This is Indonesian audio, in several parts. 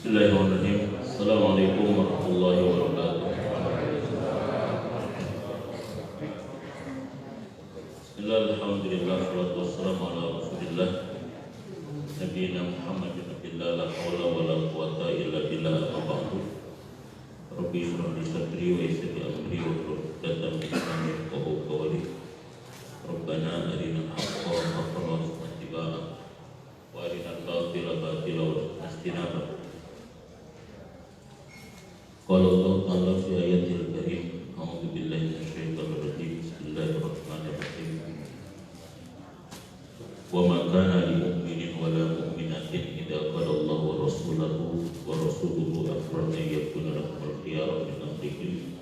Bismillahirrahmanirrahim. Assalamualaikum warahmatullahi wabarakatuh. Bismillahirrahmanirrahim. Salatu wassalamu ala Rasulillah Nabiyina Muhammad bin Abdillah, la haula wa la quwata illa billah, amma ba'du. Rabbi shrah li sadri wa yassir li amri wa hlul 'uqdatam min lisani yafqahu qawli. Rabbana arinal haqqa haqqan warzuqna ittiba'ah wa arinal batila batilan warzuqna ijtinabah. Qala Allah Ta'ala fi ayatil karim, a'udzu billahi minasyaitonir rajim. Bismillahirrahmanirrahim. Wa ma kana lil mu'minin wa la mu'minatin idza qala Allahu wa rasuluhu amran an yakuna lahumul khiyaratu min amrihim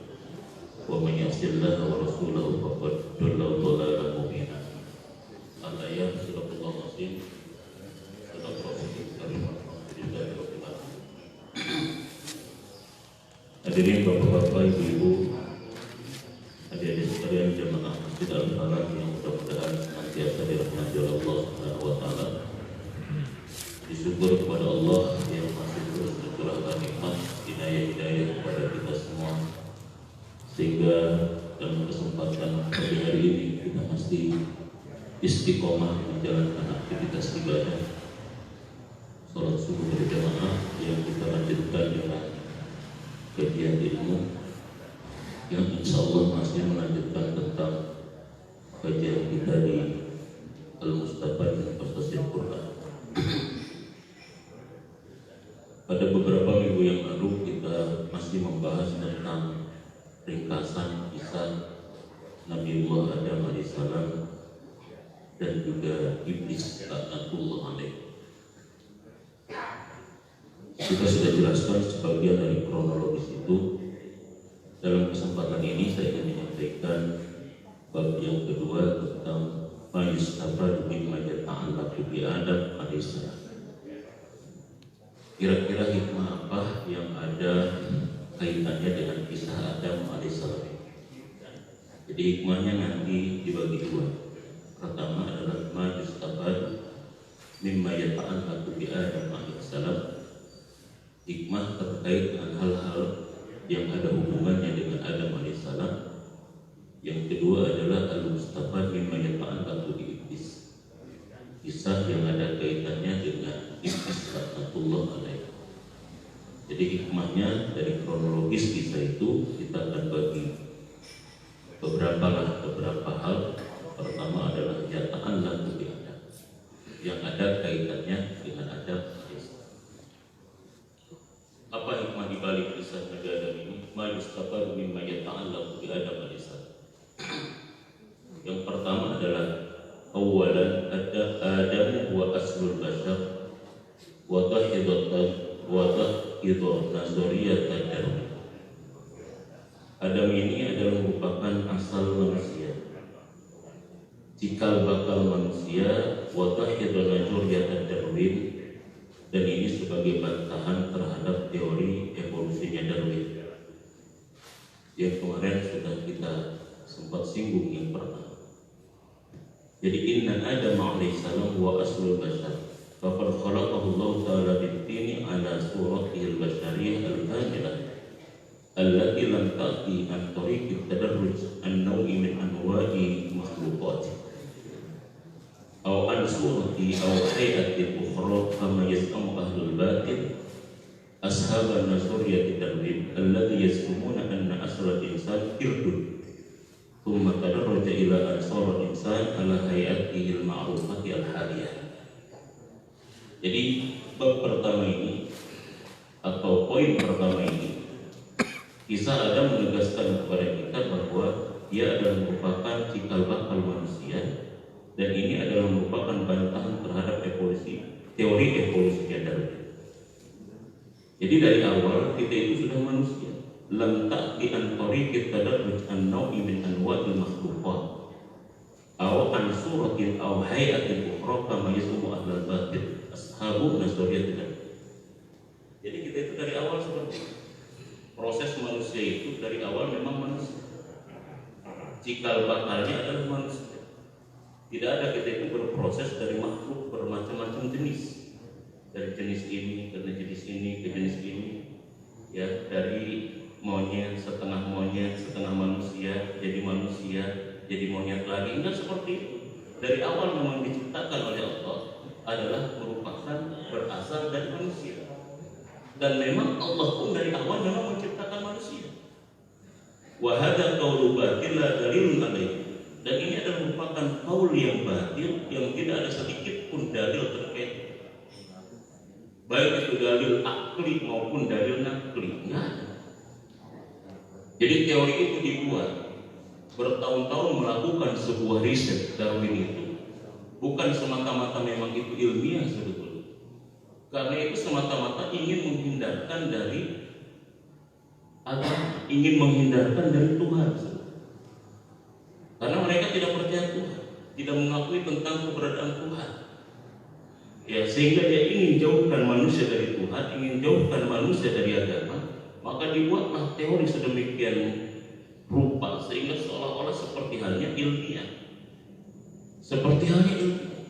wa man ya'sillaha wa rasulahu faqad dhalla dhalalan mubina. Al-ayat surah Al-Azim. Hadirin bapak-bapak, ibu-ibu, adik-adik sekalian jemaah Masjid Al-Falah yang mudah-mudahan senantiasa dirahmati oleh Allah Subhanahu wa taala. Disyukur kepada Allah yang masih terus mencurahkan nikmat hidayah kepada kita semua, sehingga dalam kesempatan pagi hari ini kita masih istiqomah menjalankan aktivitas ibadah salat subuh berjamaah yang kita lanjutkan dengan kajian ilmu yang insya Allah masih melanjutkan tentang kajian kita di Al-Mustafa dan Fastasil Quran. Pada beberapa minggu yang lalu kita masih membahas tentang ringkasan kisah Nabiullah Adam alaihissalam dan juga iblis laknatullah alaih. Kita sudah jelaskan sebagian dari kronologis itu. Dalam kesempatan ini saya ingin menyampaikan bab yang kedua tentang Mayustafadu mimma yata'allaqu bi Adam alaihissalam. Kira-kira hikmah apa yang ada kaitannya dengan kisah Adam alaihissalam? Jadi hikmahnya nanti dibagi dua. Pertama adalah Mayustafadu mimma yata'allaqu bi Adam alaihissalam, hikmah terkait dengan hal-hal yang ada hubungannya dengan Adam alaihissalam. Yang kedua adalah al-mustafad mimma yata'allaqu bi iblis, kisah yang ada kaitannya dengan iblis laknatullah alaih. Jadi hikmahnya dari kronologis kisah itu kita akan bagi beberapa hal. Pertama adalah yata'allaqu bi Adam, yang ada kaitannya dengan Adam. Apa hikmah dibalik kisah Nabi Adam ini? Ma yustafadu mimma yata'allaqu bi Adam alaihissalam. Yang pertama adalah awalan Adam wa aslul bashar wa tahidun nazariyat Darwin. Adam ini adalah merupakan asal manusia, cikal bakal manusia, wa tahidun nazariyat Darwin, dan ini sebagai bantahan terhadap teori evolusinya Darwin yang kemarin sudah kita sempat singgung yang pertama. Jadi inna Adam alaihissalam wa aslul bashar faqad khalaqahu Allah ta'ala bit-tini ala suratihi al-bashariyah al-kamilah allati lam ta'ti an tariqi tadarruj an-naw'i min anwa'i makhluqat aw an surati aw hayatin ukhra kama yas'amu ahlul batil ashab an-nazariyati Darwin alladhi yas'umuna anna asla al-insan irdun thumma tadarraja ila ansar al-insan ala hayatihi al-ma'rufati al-haliyah. Jadi bab pertama ini atau poin pertama ini, kisah Adam menegaskan kepada kita bahwa dia adalah merupakan cikal bakal manusia, dan ini adalah merupakan bantahan terhadap teori evolusi Darwin. Jadi dari awal kita itu sudah manusia. Lam ta'ti an tariqit tadarruj an-naw'i min anwa'il makhluqat aw an suratin aw hayatin ukhra kama yasmu ahlul batil ashabu nazariyatin. Jadi kita itu dari awal seperti itu. Proses manusia itu dari awal memang manusia, cikal bakalnya adalah manusia. Tidak ada kita itu berproses dari makhluk bermacam-macam jenis. dari jenis ini ke jenis ini ke jenis ini, ya, dari monyet, setengah manusia, jadi monyet lagi. Enggak seperti itu. Dari awal memang diciptakan oleh Allah adalah merupakan berasal dari manusia. Dan memang Allah pun dari awal memang menciptakan manusia. Wa hadza qaulu batil la dalilun alaihi. Dan ini adalah merupakan qaul yang batil yang tidak ada sedikit pun dalil terkait. Baik itu dalil akli maupun dalil nakli. Enggak ada. Jadi teori itu dibuat bertahun-tahun melakukan sebuah riset. Darwin itu bukan semata-mata memang itu ilmiah sebetulnya, karena itu semata-mata ingin menghindarkan dari Tuhan, karena mereka tidak percaya Tuhan, tidak mengakui tentang keberadaan Tuhan, ya, sehingga dia ingin jauhkan manusia dari Tuhan, ingin jauhkan manusia dari agama. Maka dibuatlah teori sedemikian rupa sehingga seolah-olah seperti halnya ilmiah,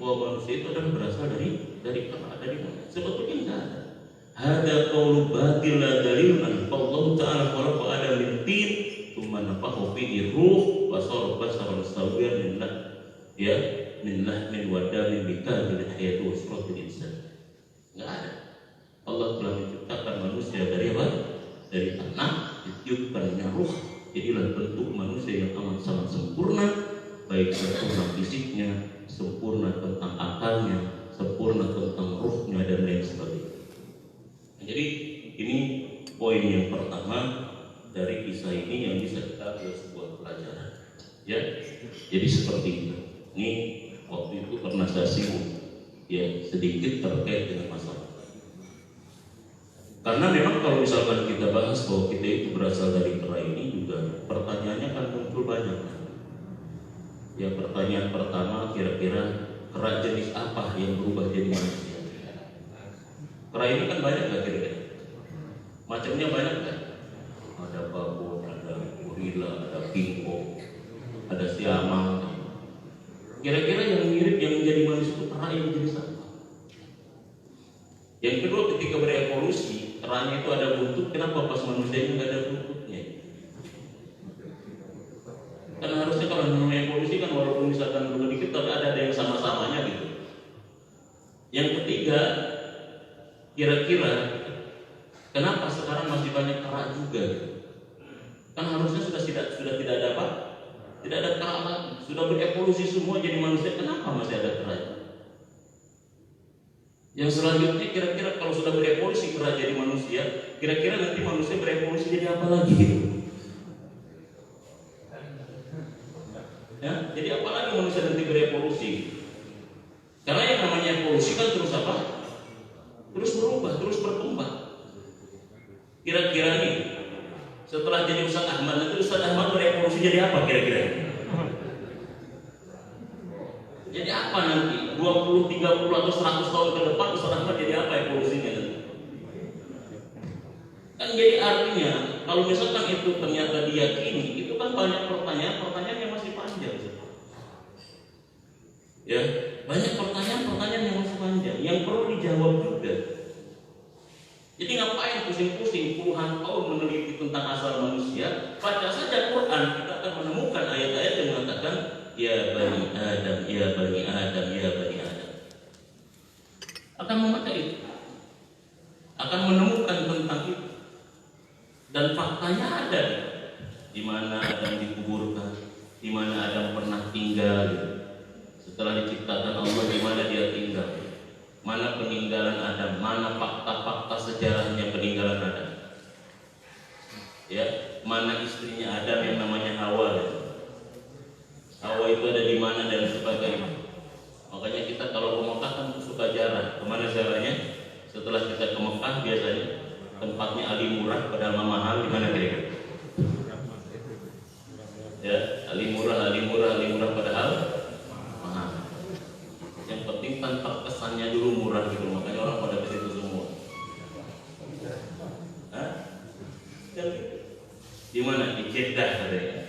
bahwa manusia itu adalah berasal dari mana? Sebetulnya enggak ada. Hada qaulu batil la dalilun Allah Ta'ala khalaqa Adam min tin tsumma nafakha fihi ruh wa sara basaran sawiyan min lahmin wa damin bi kamil hayati wa suratil insan. Enggak ada. Allah telah menciptakan manusia dari apa? Dari tanah, ditiupkannya ruh. Jadilah bentuk manusia yang amat sangat sempurna, baik sempurna fisiknya, sempurna tentang akalnya, sempurna tentang ruhnya, dan lain sebagainya. Jadi ini poin yang pertama dari kisah ini yang bisa kita ambil sebuah pelajaran. Ya, jadi seperti itu. Ini waktu itu pernah saya singgung, ya, sedikit terkait dengan masalah. Karena memang kalau misalkan kita bahas bahwa kita itu berasal dari kera ini juga pertanyaannya kan muncul banyak. Ya, pertanyaan pertama, kira-kira kera jenis apa yang berubah jadi manusia? Kera ini kan banyak gak kira-kira? Macamnya banyak kan? Ada babon, ada gorila, ada king kong, ada siamang. Kira-kira yang mirip yang menjadi manusia itu kera yang jenis apa? Yang kedua, ketika berevolusi, keranya itu ada buntut. Kenapa pas manusianya nggak ada buntutnya? Kan harusnya kalau namanya evolusi kan walaupun misalkan dulu dikit tapi ada yang sama-samanya gitu. Yang ketiga, kira-kira kenapa sekarang masih banyak kera juga? Kan harusnya sudah tidak ada apa? Tidak ada kera lagi. Sudah berevolusi semua jadi manusia. Kenapa masih ada kera? Yang selanjutnya, kira-kira kalau sudah berevolusi kera jadi manusia, kira-kira nanti manusia berevolusi jadi apa lagi gitu? Ya, jadi apa lagi manusia nanti berevolusi? Karena yang namanya evolusi kan terus apa? Terus berubah, terus berkembang. Kira-kira nih, setelah jadi Ustaz Ahmad, nanti Ustaz Ahmad berevolusi jadi apa kira-kira? Jadi apa nanti? 20, 30 atau 100 tahun ke depan Ustaz Ahmad jadi apa evolusinya nanti? Kan jadi artinya kalau misalkan itu ternyata diyakini, itu kan banyak pertanyaan yang masih panjang. Ya, banyak pertanyaan yang masih panjang yang perlu dijawab juga. Jadi ngapain pusing-pusing puluhan tahun meneliti tentang asal manusia? Baca saja Quran, kita akan menemukan ayat-ayat yang mengatakan ya bani Adam, ya bani Adam, ya bani Adam. Akan membaca itu, akan menemukan tentang itu, dan faktanya ada. Di mana Adam dikuburkan, di mana Adam pernah tinggal. Setelah diciptakan Allah, di mana dia tinggal? Mana peninggalan Adam? Mana fakta-fakta sejarahnya peninggalan Adam? Ya, mana istrinya Adam yang namanya Hawa? Hawa itu ada di mana dan sebagainya. Makanya kita kalau ke Mekah kan suka jarah. Kemana jarahnya? Setelah kita ke Mekah biasanya tempatnya Ali Murah padahal mahal. Di mana kira-kira? Ya, Ali Murah padahal mahal. Yang penting tanpa kesannya dulu murah gitu. Makanya orang pada ke situ semua. Hah? Di mana? Di Jeddah katanya.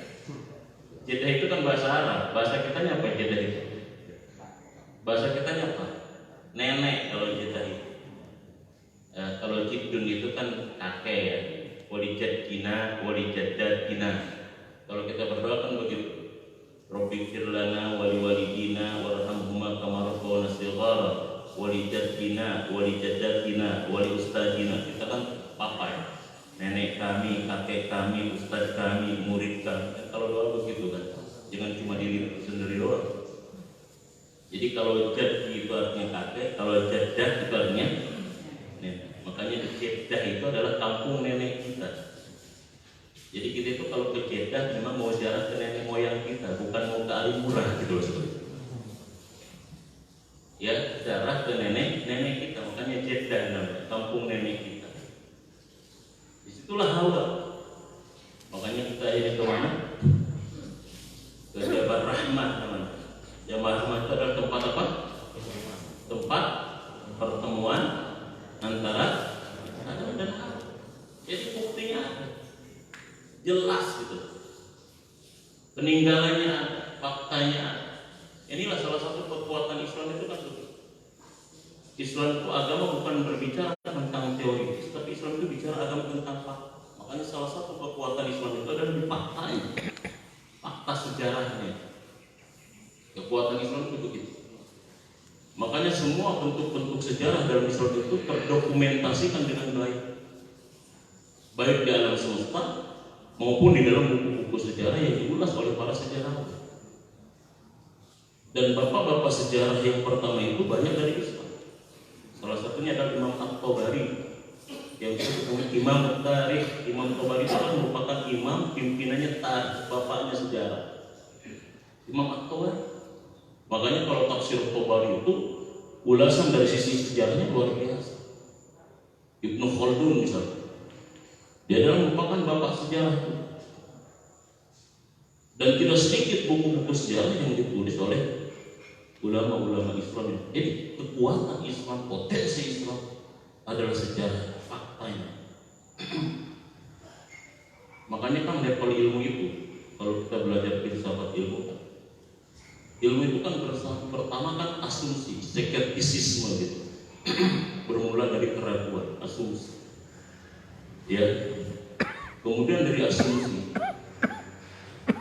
Jeddah itu kan bahasa Arab. Bahasa kitanya apa Jeddah itu? Bahasa kitanya apa? Nenek kalau Jeddah itu. jidun itu kan kakek ya. Walijadina, walijadatina. Kalau kita berdoa kan begitu. Rabbighfir lana wa liwalidina warhamhuma kama rabbayana shighara walijadina walijadatina waliustadina. Kita kan papa ya. Nenek kami, kakek kami, ustaz kami, murid kami. Kalau doa begitu kan. Jangan cuma diri sendiri doang. Jadi kalau jad itu artinya kakek, kalau jadah itu artinya nenek. Makanya jadah itu adalah kampung nenek kita. Jadi kita itu kalau ke Jeddah memang mau ziarah ke nenek moyang kita, bukan mau ke Ali Murah gitu loh sebenarnya. Ya, ziarah ke nenek kita, makanya Jeddah namanya, kampung nenek kita. Disitulah Hawa. Makanya kita ini ke mana? Ke Jabal Rahmah namanya. Jabal Rahmah itu adalah tempat apa? Tempat pertemuan antara Adam dan Hawa. Jadi buktinya ada. Jelas gitu, peninggalannya ada, faktanya ada. Inilah salah satu kekuatan Islam itu kan begitu. Islam itu agama bukan berbicara tentang teori, tapi Islam itu bicara agama tentang fakta. Makanya salah satu kekuatan Islam itu adalah di faktanya, fakta sejarahnya. Kekuatan Islam itu begitu. Makanya semua bentuk-bentuk sejarah dalam Islam itu terdokumentasikan dengan baik, baik di alam semesta maupun di dalam buku-buku sejarah yang diulas oleh para sejarawan. Dan bapak-bapak sejarah yang pertama itu banyak dari Islam. Salah satunya adalah Imam At-Tabari yang disebut Imam Tarikh. Imam At-Tabari itu merupakan imam pimpinannya tarikh, bapaknya sejarah. Imam At-Tabari. Makanya kalau tafsir At-Tabari itu ulasan dari sisi sejarahnya luar biasa. Ibnu Khaldun misalnya, dia adalah merupakan bapak sejarah itu. Dan tidak sedikit buku-buku sejarah yang ditulis oleh ulama-ulama Islam. Jadi kekuatan Islam, potensi Islam adalah sejarah, faktanya. Makanya kan level ilmu itu, kalau kita belajar filsafat ilmu itu kan pertama kan asumsi, skeptisisme gitu. Bermula dari keraguan, asumsi. Ya, kemudian dari asumsi,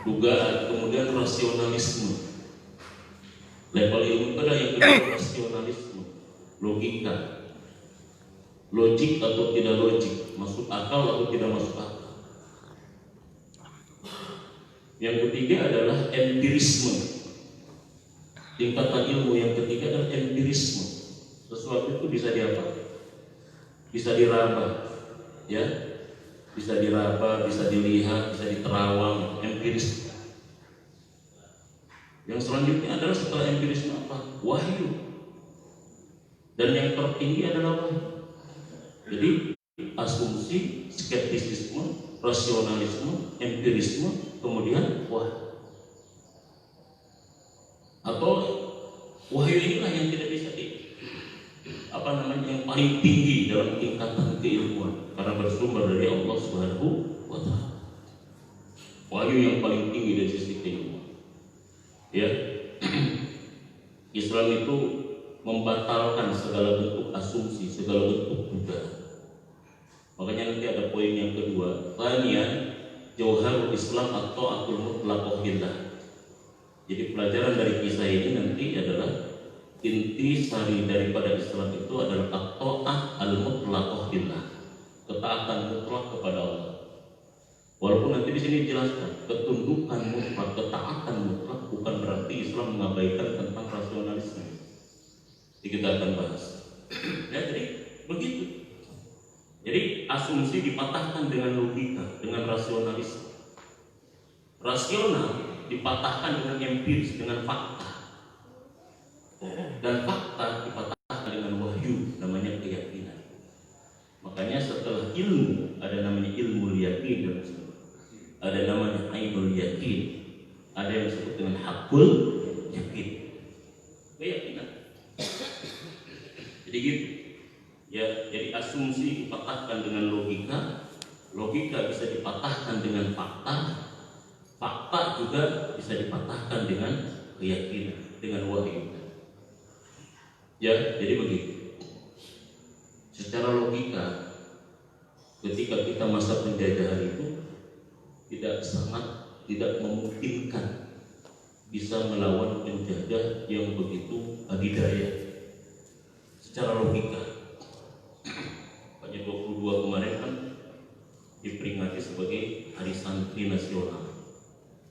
dugaan, kemudian rasionalisme. Level ilmu itu ada yang kedua, rasionalisme, logika, logik atau tidak logik, masuk akal atau tidak masuk akal. Yang ketiga adalah empirisme. Tingkatan ilmu yang ketiga adalah empirisme. Sesuatu itu bisa diapa? Bisa diraba. Ya, bisa diraba, bisa dilihat, bisa diterawang, empiris. Yang selanjutnya adalah setelah empirisme apa? Wahyu. Dan yang tertinggi adalah wahyu. Jadi asumsi, skeptisisme, rasionalisme, empirisme, kemudian wahyu. Atau wahyu inilah yang tidak bisa yang paling tinggi dalam tingkatan keilmuan karena bersumber dari Allah Subhanahu wa Ta'ala. Wahyu yang paling tinggi dari sisi keilmuan. Ya, Islam itu membatalkan segala bentuk asumsi, segala bentuk dugaan. Makanya nanti ada poin yang kedua, Thaniyan Jauharul Islam atau Atul Mutlaqah billah. Jadi pelajaran dari kisah ini nanti adalah inti sari daripada Islam itu adalah at-ta'ah al-mutlaqah billah, ketaatan mutlak kepada Allah. Walaupun nanti di sini dijelaskan ketundukan mutlak, ketaatan mutlak bukan berarti Islam mengabaikan tentang rasionalisme. Jadi kita akan bahas. Ya, jadi begitu. Jadi asumsi dipatahkan dengan logika, dengan rasionalisme. Rasional dipatahkan dengan empiris, dengan fakta. Dan fakta dipatahkan dengan wahyu, namanya keyakinan. Makanya setelah ilmu ada namanya ilmu yakin dan ada namanya ainul yakin, ada yang disebut dengan hakul yakin, keyakinan. Jadi gitu ya, jadi asumsi dipatahkan dengan logika, logika bisa dipatahkan dengan fakta, fakta juga bisa dipatahkan dengan keyakinan, dengan wahyu. Ya, jadi begitu. Secara logika ketika kita masa penjajahan itu tidak memungkinkan bisa melawan penjajah yang begitu adidaya secara logika. Pada 22 kemarin kan diperingati sebagai Hari Santri Nasional.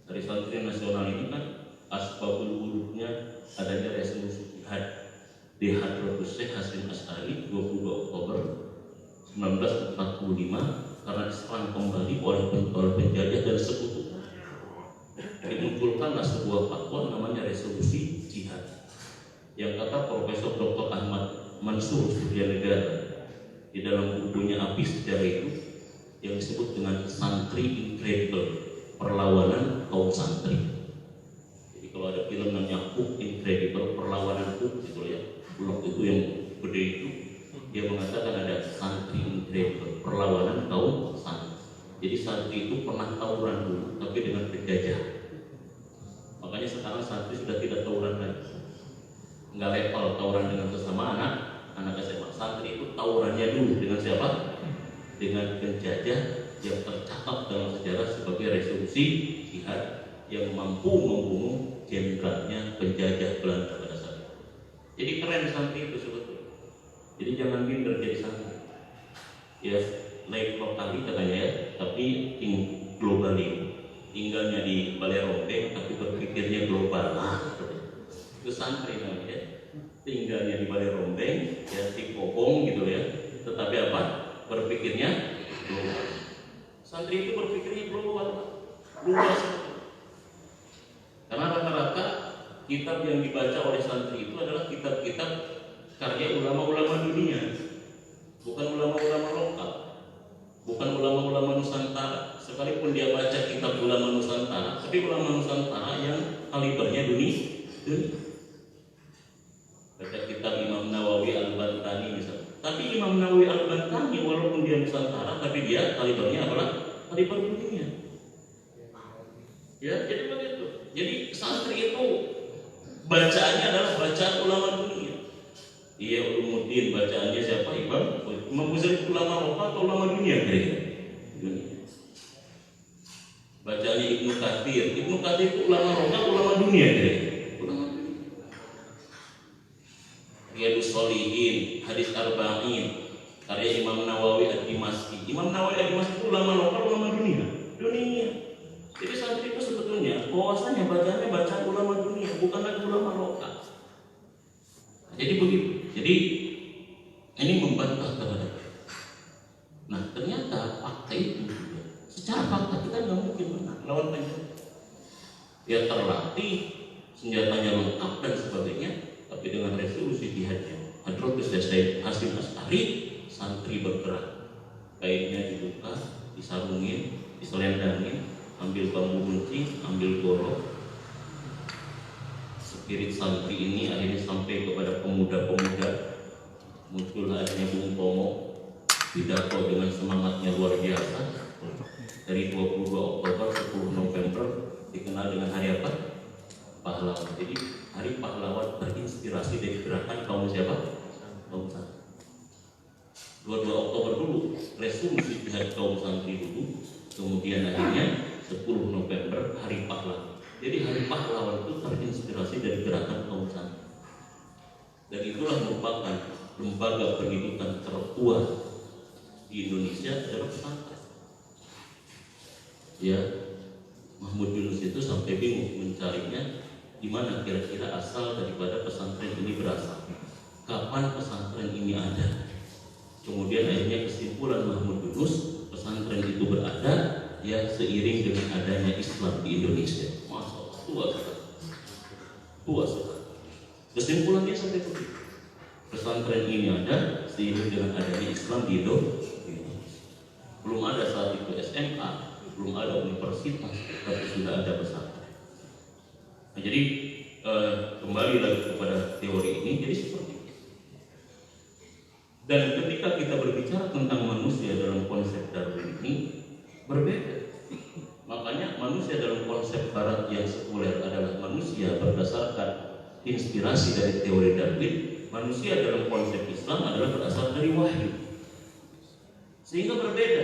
Hari Santri Nasional ini kan asbabul wurudnya adanya resolusi jihad di Hadratus Syekh Hasyim Asy'ari 22 Oktober 1945 karena diserang kembali oleh penjajah dan sekutu. Dimunculkanlah sebuah fatwa namanya resolusi jihad yang kata Profesor Dr. Ahmad Mansur Suryanegara di dalam bukunya Api Sejarah itu yang disebut dengan Santri Incredible, perlawanan kaum santri. Jadi kalau ada film namanya Hook Incredible, perlawanan Hook gitu ya, blok itu yang gede itu, dia mengatakan ada Santri Incredible, perlawanan kaum santri. Jadi santri itu pernah tawuran dulu tapi dengan penjajah. Makanya sekarang santri sudah tidak tawuran lagi, nggak level tawuran dengan sesama anak SMA. Santri itu tawurannya dulu dengan siapa? Dengan penjajah yang tercatat dalam sejarah sebagai resolusi jihad yang mampu membunuh jenderalnya penjajah Belanda pada saat itu. Jadi keren santri itu sebetulnya. Jadi jangan minder jadi santri. Ya, lain lokali katanya ya, tapi globally. Tinggalnya di Balai Rombeng tapi berpikirnya global. Itu santri namanya. Tinggalnya di Balai Rombeng, ya di Kobong gitu ya. Tetapi apa? Berpikirnya global. Santri itu berpikirnya global, luas. Karena rata-rata kitab yang dibaca oleh santri itu adalah kitab-kitab karya ulama-ulama dunia, bukan ulama-ulama lokal, bukan ulama-ulama Nusantara. Sekalipun dia baca kitab ulama Nusantara, tapi ulama Nusantara yang kalibernya dunia. Baca kitab Imam Nawawi Al-Bantani misalnya. Tapi Imam Nawawi Al-Bantani walaupun dia Nusantara, tapi dia kalibernya adalah kaliber dunia. Ya, jadi begitu. Jadi santri itu bacaannya adalah bacaan ulama dunia. Iya, Ulumuddin bacaannya siapa? Imam Ghazali ulama lokal atau ulama dunia kira-kira? Bacaannya Ibnu Katsir. Ibnu Katsir itu ulama lokal, ulama dunia kira-kira? Ulama dunia. Riyadhus Shalihin, Hadis Arba'in, karya Imam Nawawi Ad-Dimashqi. Imam Nawawi Ad-Dimashqi itu ulama lokal, ulama dunia. Dunia. Jadi santri itu sebetulnya bahwasanya bacaannya bacaan ulama dunia, bukan lagi ulama lokal. Jadi begitu. Jadi ini membantah kepada. Nah ternyata fakta itu juga, secara fakta kita nggak mungkin menang lawan penjajah. Dia terlatih, senjatanya lengkap dan sebagainya, tapi dengan resolusi jihadnya. Hadratus Syekh Hasyim Asy'ari, santri bergerak, kainnya dibuka, disarungin, diselendangin, ambil bambu runcing, ambil golok. Spirit santri ini akhirnya sampai kepada pemuda-pemuda. Muncul akhirnya Bung Tomo, pidato dengan semangatnya luar biasa. Dari 22 Oktober 10 November dikenal dengan hari apa? Pahlawan. Jadi hari pahlawan terinspirasi dari gerakan kaum siapa? Kaum santri. 22 Oktober dulu resolusi jihad kaum santri dulu, kemudian akhirnya 10 November hari pahlawan. Jadi hari pahlawan itu terinspirasi dari gerakan kaum santri. Dan itulah merupakan lembaga pendidikan tertua di Indonesia adalah pesantren. Ya, Mahmud Yunus itu sampai bingung mencarinya di mana kira-kira asal daripada pesantren ini berasal. Kapan pesantren ini ada? Kemudian akhirnya kesimpulan Mahmud Yunus, pesantren itu berada ya seiring dengan adanya Islam di Indonesia. Masya Allah, tua sekali. Kesimpulannya sampai begitu. Pesantren ini ada seiring dengan adanya Islam di Indonesia. Belum ada saat itu SMA, belum ada universitas, tapi sudah ada pesantren. Nah, jadi kembali lagi kepada teori ini, jadi seperti itu. Dan ketika kita berbicara tentang manusia dalam konsep Darwin ini berbeda. Makanya manusia dalam konsep Barat yang sekuler adalah manusia berdasarkan inspirasi dari teori Darwin. Manusia dalam konsep Islam adalah berasal dari wahyu. Sehingga berbeda,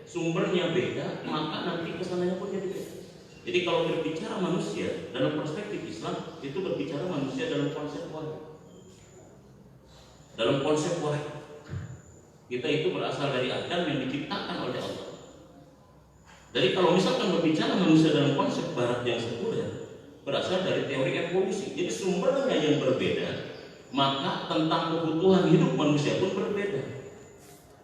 sumbernya beda, maka nanti kesananya pun jadi beda. Jadi kalau berbicara manusia dalam perspektif Islam, itu berbicara manusia dalam konsep wahyu. Dalam konsep wahyu, kita itu berasal dari Adam yang diciptakan oleh Allah. Jadi kalau misalkan berbicara manusia dalam konsep barat yang sekuler, berasal dari teori evolusi. Jadi sumbernya yang berbeda, maka tentang kebutuhan hidup manusia pun berbeda.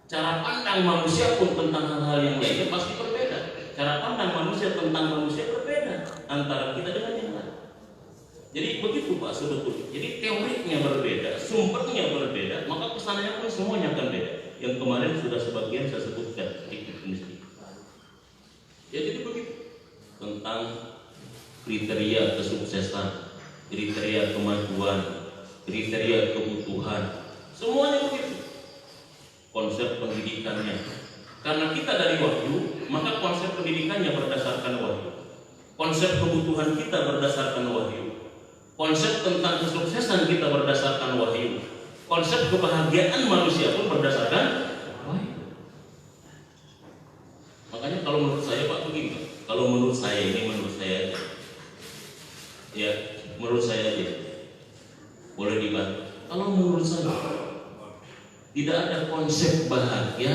Cara pandang manusia pun tentang hal-hal yang lainnya pasti berbeda. Cara pandang manusia tentang manusia berbeda antara kita dengan yang lain. Jadi begitu Pak sebetulnya. Jadi teorinya berbeda, sumbernya berbeda, maka kesannya pun semuanya akan beda. Yang kemarin sudah sebagian saya sebutkan sedikit demi sedikit. Ya jadi begitu tentang kriteria kesuksesan, kriteria kemajuan, kriteria kebutuhan, semuanya begitu. Konsep pendidikannya, karena kita dari wahyu, maka konsep pendidikannya berdasarkan wahyu. Konsep kebutuhan kita berdasarkan wahyu. Konsep tentang kesuksesan kita berdasarkan wahyu. Konsep kebahagiaan manusia pun berdasarkan wahyu. Makanya kalau menurut saya Pak begini, kalau menurut saya ini menurut saya aja, ya menurut saya aja, boleh dibantu. Kalau menurut saya tidak ada konsep bahagia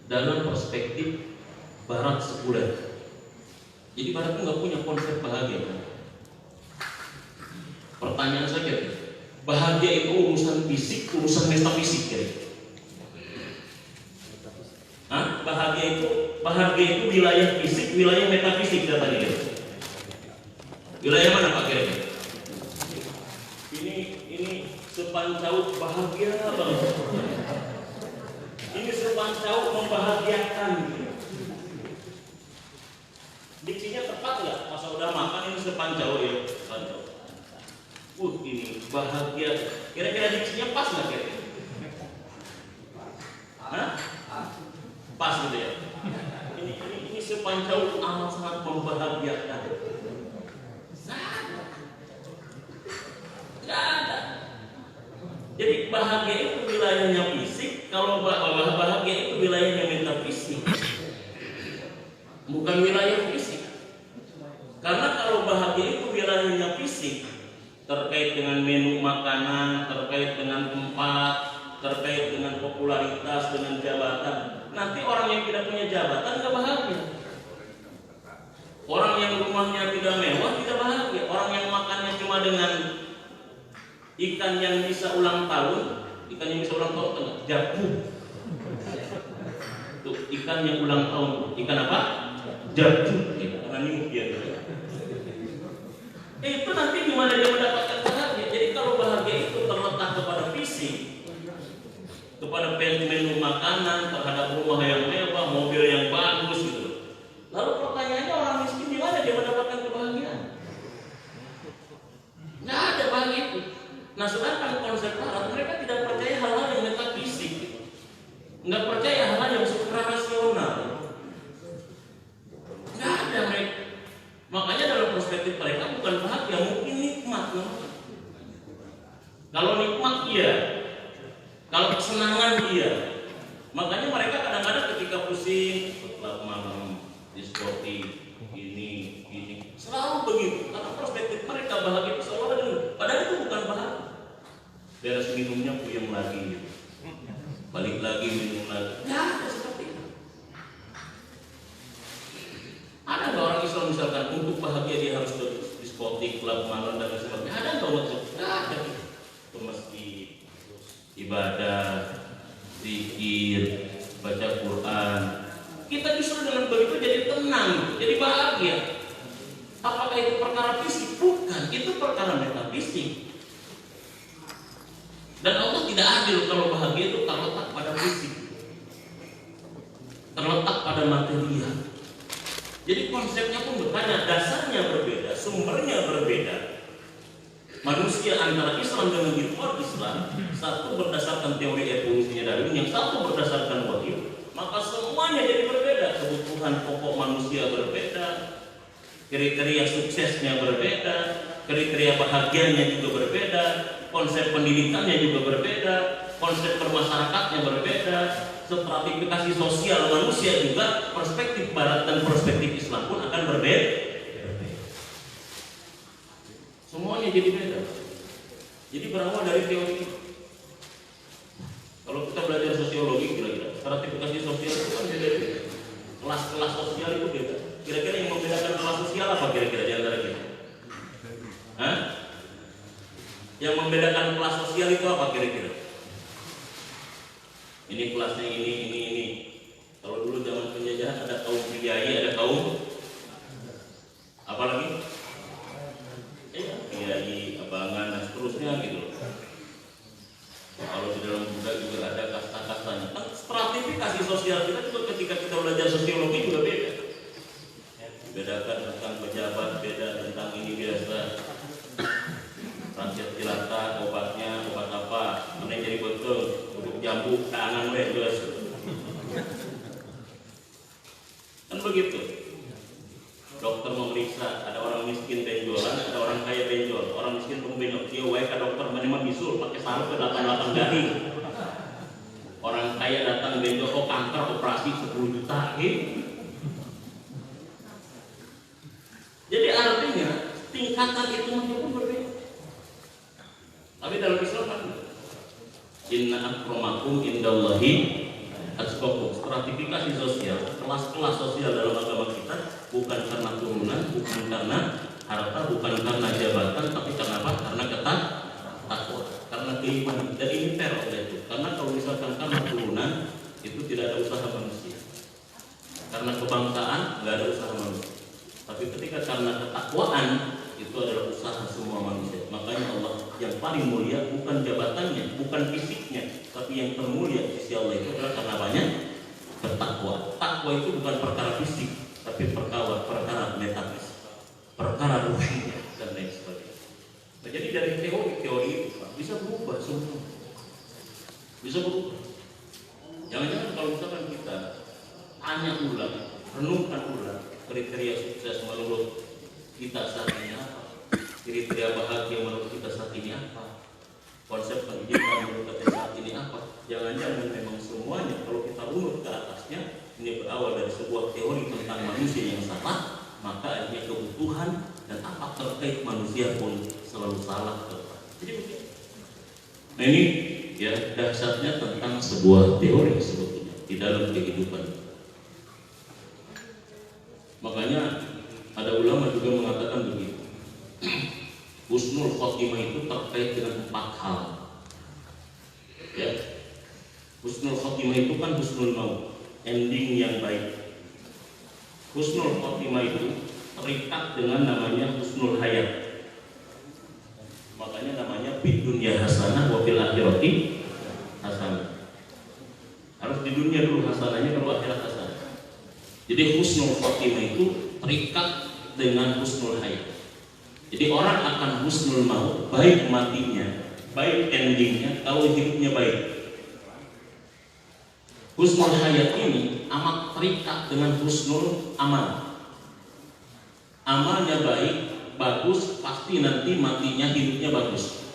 dalam perspektif barat sekuler. Jadi barat itu nggak punya konsep bahagia. Pertanyaan saya, bahagia itu urusan fisik, urusan metafisik ya? Hah? Bahagia itu wilayah fisik, wilayah metafisik katanya ya? Wilayah mana Pak kira-kira? Ini sepancaut bahagia banget. Ini sepancaut membahagiakan. Diksinya tepat nggak? Masa udah makan ini sepancaut ya? Sepancaut. Ini bahagia. Kira-kira diksinya pas nggak kira-kira? Hah? Pas gitu ya? Ini sepancaut amat sangat membahagiakan. Nggak ada. Jadi bahagia itu wilayahnya fisik, kalau bahagia itu wilayahnya metafisik, bukan wilayah fisik. Karena kalau bahagia itu wilayahnya fisik, terkait dengan menu makanan, terkait dengan tempat, terkait dengan popularitas, dengan jabatan. Nanti orang yang tidak punya jabatan nggak bahagia. Orang yang rumahnya tidak mewah tidak bahagia. Orang yang makannya cuma dengan ikan yang bisa ulang tahun kan jabu. Tuh, ikan yang ulang tahun, ikan apa? Jabu. Karena nyumuk dia. Itu nanti gimana dia mendapatkan bahagia? Jadi kalau bahagia itu terletak kepada fisik, kepada menu makanan, terhadap rumah yang mewah, mobil yang bagus gitu. Lalu pertanyaannya orang miskin di mana dia mendapatkan kebahagiaan? Nggak ada bahagia itu. Nah, sedangkan konsep barat mereka tidak percaya hal-hal yang metafisik, nggak percaya hal-hal yang suprarasional, nggak ada mereka. Makanya dalam perspektif mereka bukan bahagia, mungkin nikmat. Kalau nikmat iya, kalau kesenangan iya. Makanya mereka kadang-kadang ketika pusing, setelah malam, diskotik, ini, selalu begitu. Karena perspektif mereka bahagia itu selalu ada. Padahal itu bukan bahagia. Beres minumnya puyeng lagi, balik lagi minum lagi. Ya, seperti itu. Ada nggak orang Islam misalkan untuk bahagia dia harus ke diskotik, klub malam dan sebagainya? Ada nggak maksud? Nggak ada. Ke masjid, ibadah, zikir, baca Quran. Kita justru dengan begitu jadi tenang, jadi bahagia. Apakah itu perkara fisik? Bukan, itu perkara metafisik. Dan Allah tidak adil kalau bahagia itu terletak pada fisik, terletak pada material. Jadi konsepnya pun berbeda, dasarnya berbeda, sumbernya berbeda. Manusia antara Islam dengan di luar Islam, satu berdasarkan teori evolusinya Darwin, yang satu berdasarkan wahyu, maka semuanya jadi berbeda. Kebutuhan pokok manusia berbeda, kriteria suksesnya berbeda, kriteria bahagianya juga berbeda, konsep pendidikannya juga berbeda, konsep bermasyarakatnya berbeda, stratifikasi sosial manusia juga, perspektif Barat dan perspektif Islam pun akan berbeda. Semuanya jadi beda. Jadi berawal dari teori. Kalau kita belajar sosiologi, kira-kira stratifikasi sosial itu kan beda. Kelas-kelas sosial itu beda. Kira-kira yang membedakan kelas sosial apa kira-kira di antara kita? Hah? Yang membedakan kelas sosial itu apa kira-kira? Ini kelasnya ini. Kalau dulu zaman penjajahan ada kaum priai, ada kaum apa lagi? Priai, abangan, dan seterusnya gitu. Kalau di dalam Buddha juga ada kasta-kastanya. Kan stratifikasi sosial kita juga ketika kita belajar sosiologi juga beda. Bedakan tentang pejabat, beda tentang ini biasa. Rakyat jelata, obatnya, obat apa? Mana jadi betul untuk jambu, tangan jelas. Kan begitu. Dokter memeriksa, ada orang miskin benjolan, ada orang kaya benjol. Orang miskin pembelok dia wae ka dokter menerima bisul pakai sarung ke 88 garing. Orang kaya datang benjol, oh kanker operasi 10 juta gitu. Jadi artinya tingkatan itu pun berbeda. Tapi dalam Islam kan inna akramakum indallahi atqakum. Stratifikasi sosial, kelas-kelas sosial dalam agama kita bukan karena turunan, bukan karena harta, bukan karena jabatan, tapi karena apa? Karena takwa, karena keimanan. Dan ini fair oleh itu. Karena kalau misalkan karena turunan itu tidak ada usaha manusia. Karena kebangsaan nggak ada usaha manusia. Tapi ketika karena ketakwaan itu adalah usaha semua manusia. Makanya Allah yang paling mulia bukan jabatannya, bukan fisiknya, tapi yang termulia di sisi Allah itu adalah karena banyak bertakwa. Takwa itu bukan perkara fisik, tapi perkara metafisik, perkara ruhi dan lain sebagainya. Nah, jadi dari teori itu Pak, bisa berubah semua, bisa berubah. Jangan-jangan kalau misalkan kita tanya ulang, renungkan ulang kriteria sukses menurut kita saat ini apa, kriteria bahagia menurut kita saat ini apa, konsep pendidikan menurut kita saat ini apa. Jangan-jangan memang semuanya kalau kita runut ke atasnya ini berawal dari sebuah teori tentang manusia yang salah, maka akhirnya kebutuhan dan apa terkait manusia pun selalu salah. Jadi begitu. Nah ini ya dahsyatnya tentang sebuah teori sebetulnya di dalam kehidupan. Makanya ada ulama juga mengatakan begitu. Husnul khotimah itu terkait dengan 4 hal. Ya. Husnul khotimah itu kan husnul maut, ending yang baik. Husnul khotimah itu terikat dengan namanya husnul hayat. Makanya namanya fid dunya hasanah wa fil akhirati hasanah. Harus di dunia dulu hasanahnya, baru akhirat hasanah. Jadi husnul khotimah itu terikat dengan husnul hayat. Jadi orang akan husnul maut, baik matinya, baik endingnya, kalau hidupnya baik. Husnul hayat ini amat terikat dengan husnul amal. Amalnya baik, bagus, pasti nanti matinya hidupnya bagus.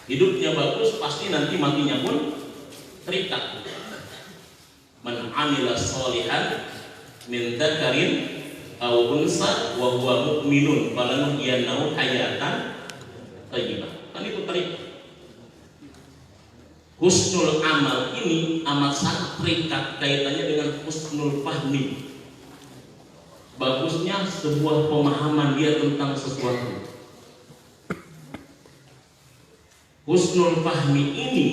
Hidupnya bagus, pasti nanti matinya pun terikat. Man 'amila sholihan min dzakarin aw unsa wa huwa mu'minun falanuhyiyannahu hayatan thayyibah. Kan itu terikat. Husnul amal ini amat sangat terikat kaitannya dengan husnul fahmi. Bagusnya sebuah pemahaman dia tentang sesuatu. Husnul fahmi ini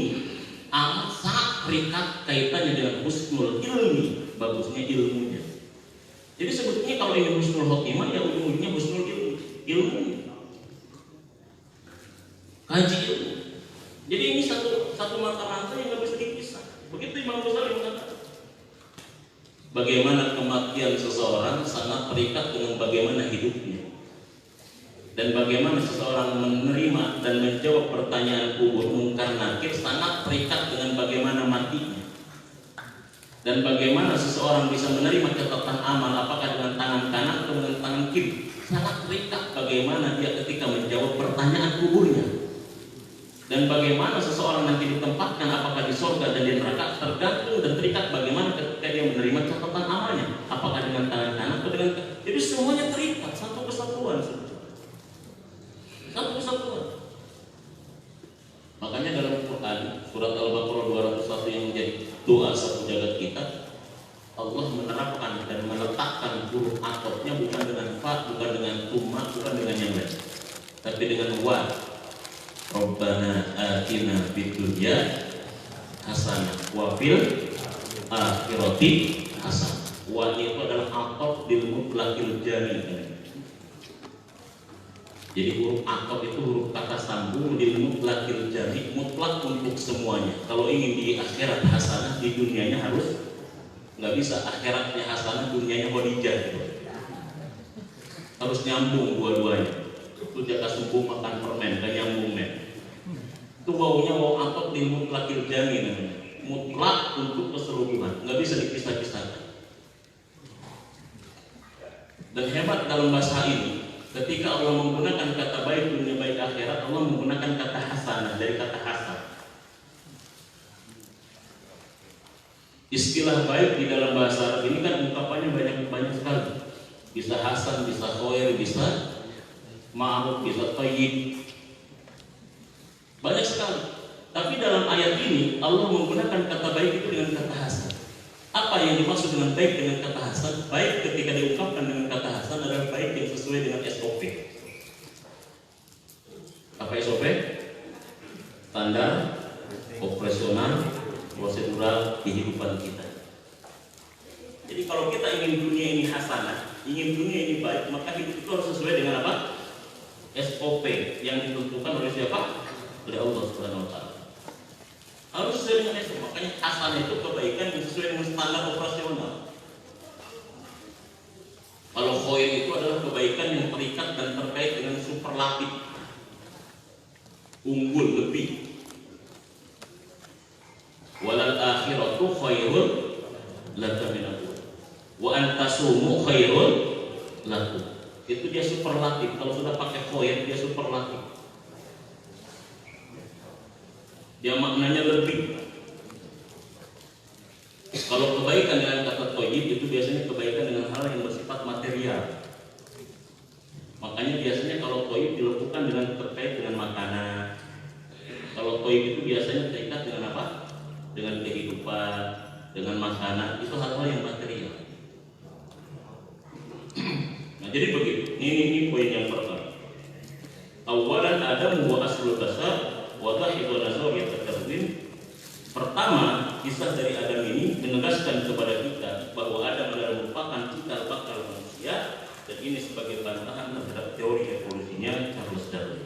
amat sangat terikat kaitannya dengan husnul ilmi, bagusnya ilmunya. Jadi sebetulnya kalau ini husnul khotimah ya ujung-ujungnya husnul ilmu. Kaji ilmu. Jadi ini satu mata rantai yang nggak bisa dipisah. Begitu Imam Ghazali mengatakan. Bagaimana kematian seseorang sangat terikat dengan bagaimana hidupnya. Dan bagaimana seseorang menerima dan menjawab pertanyaan kubur mungkar nakir sangat terikat dengan bagaimana matinya. Dan bagaimana seseorang bisa menerima catatan amal, apakah dengan tangan kanan atau dengan tangan kiri, sangat terikat bagaimana dia ketika menjawab pertanyaan kuburnya. Dan bagaimana seseorang nanti ditempatkan, apakah di surga dan di neraka, tergantung dan terikat bagaimana ketika dia menerima catatan amalnya, apakah dengan tangan kanan atau dengan kaki. Jadi semuanya terikat, satu kesatuan. Satu kesatuan. Makanya dalam Quran surat Al-Baqarah 201 yang menjadi doa satu jagat kita, Allah menerapkan dan meletakkan huruf atofnya bukan dengan fa, bukan dengan tuma, bukan dengan yang lain, tapi dengan wa. Rabbana atina fid dunya hasanah wa fil akhirati hasanah. Wa itu adalah atof lil mutlaqil jami. Jadi huruf atof itu huruf kata sambung lil mutlaqil jami, mutlak untuk semuanya. Kalau ingin di akhirat hasanah, di dunianya harus, nggak bisa akhiratnya hasanah, dunianya hodijah gitu. Harus nyambung dua-duanya. Itu jaka subuh makan permen, gak nyambung men. Itu wawunya waw atot lil mutlaqil jami namanya. Mutlak untuk keseluruhan, nggak bisa dipisah-pisahkan. Dan hebat dalam bahasa ini, ketika Allah menggunakan kata baik dunia baik akhirat, Allah menggunakan kata hasanah dari kata hasan. Istilah baik di dalam bahasa Arab ini kan ungkapannya banyak sekali. Bisa hasan, bisa khair, bisa ma'ruf, bisa thayyib, banyak sekali. Tapi dalam ayat ini Allah menggunakan kata baik itu dengan kata hasan. Apa yang dimaksud dengan baik dengan kata hasan? Baik ketika diungkapkan dengan kata hasan adalah baik yang sesuai dengan SOP. Apa SOP? Standar operasional prosedural kehidupan kita. Jadi kalau kita ingin dunia ini hasanah, ingin dunia ini baik, maka hidup itu harus sesuai dengan apa? SOP yang ditentukan oleh siapa? Oleh Allah Subhanahu wa taala. Harus sesuai dengan SOP. Makanya hasanah itu kebaikan yang sesuai dengan standar operasional. Kalau khair itu adalah kebaikan yang terikat dan terkait dengan superlatif, unggul, lebih. Walal akhiratu khairun laka minal ula wa antasumu khairun lakum. Itu dia superlatif. Kalau sudah pakai khair dia superlatif. Dia maknanya lebih. Kalau kebaikan dengan kata thayyib itu biasanya kebaikan dengan hal yang bersifat material. Makanya biasanya kalau thayyib dilakukan dengan terkait dengan makanan. Kalau thayyib itu biasanya terikat dengan apa? Dengan kehidupan, dengan makanan, itu hal-hal yang material. Nah, jadi begitu. Ini poin yang pertama. Awalan Adam wa aslul basar wa dhahidun nazar yatakarrim. Pertama, kisah dari Adam ini menegaskan kepada kita bahwa Adam adalah merupakan cikal bakal manusia, dan ini sebagai bantahan terhadap teori evolusinya Charles Darwin.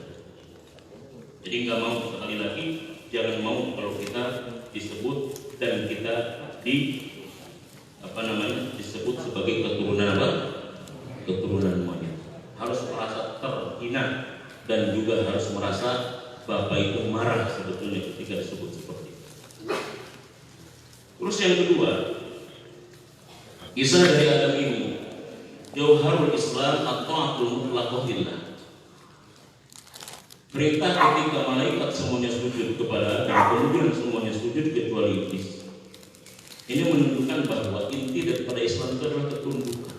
Jadi nggak mau, sekali lagi jangan mau kalau kita disebut dan kita disebut sebagai keturunan apa? Keturunan monyet. Harus merasa terhina dan juga harus merasa Bapak itu marah sebetulnya ketika disebut seperti itu. Terus yang kedua, kisah dari Adam ini Jauharul Islam at-ta'atul mutlaqah lillah. Perintah ketika malaikat semuanya sujud kepada Adam, kemudian semuanya sujud kecuali iblis. Ini menunjukkan bahwa inti daripada Islam itu adalah ketundukan,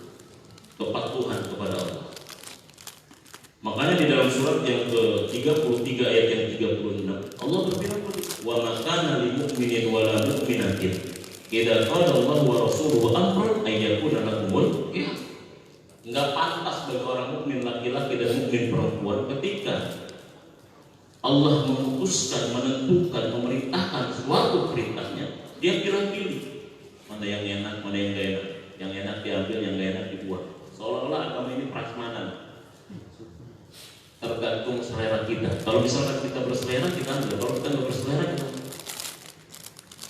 kepatuhan kepada Allah. Makanya di dalam surat yang ke-33 ayat yang 36 Allah berfirman, "Wa ma kana lil mu'minin wa la mu'minatin idza qala Allahu wa rasuluhu amran ay yakuna lahumul khiyarah." Enggak pantas bagi orang mukmin laki-laki dan mukmin perempuan ketika Allah memutuskan, menentukan, memerintahkan suatu perintahnya, dia pilih-pilih mana yang enak, mana yang gak enak. Yang enak diambil, yang gak enak dibuang. Seolah-olah agama ini prasmanan, tergantung selera kita. Kalau misalkan kita berselera, kita ambil. Kalau kita nggak berselera, kita ambil.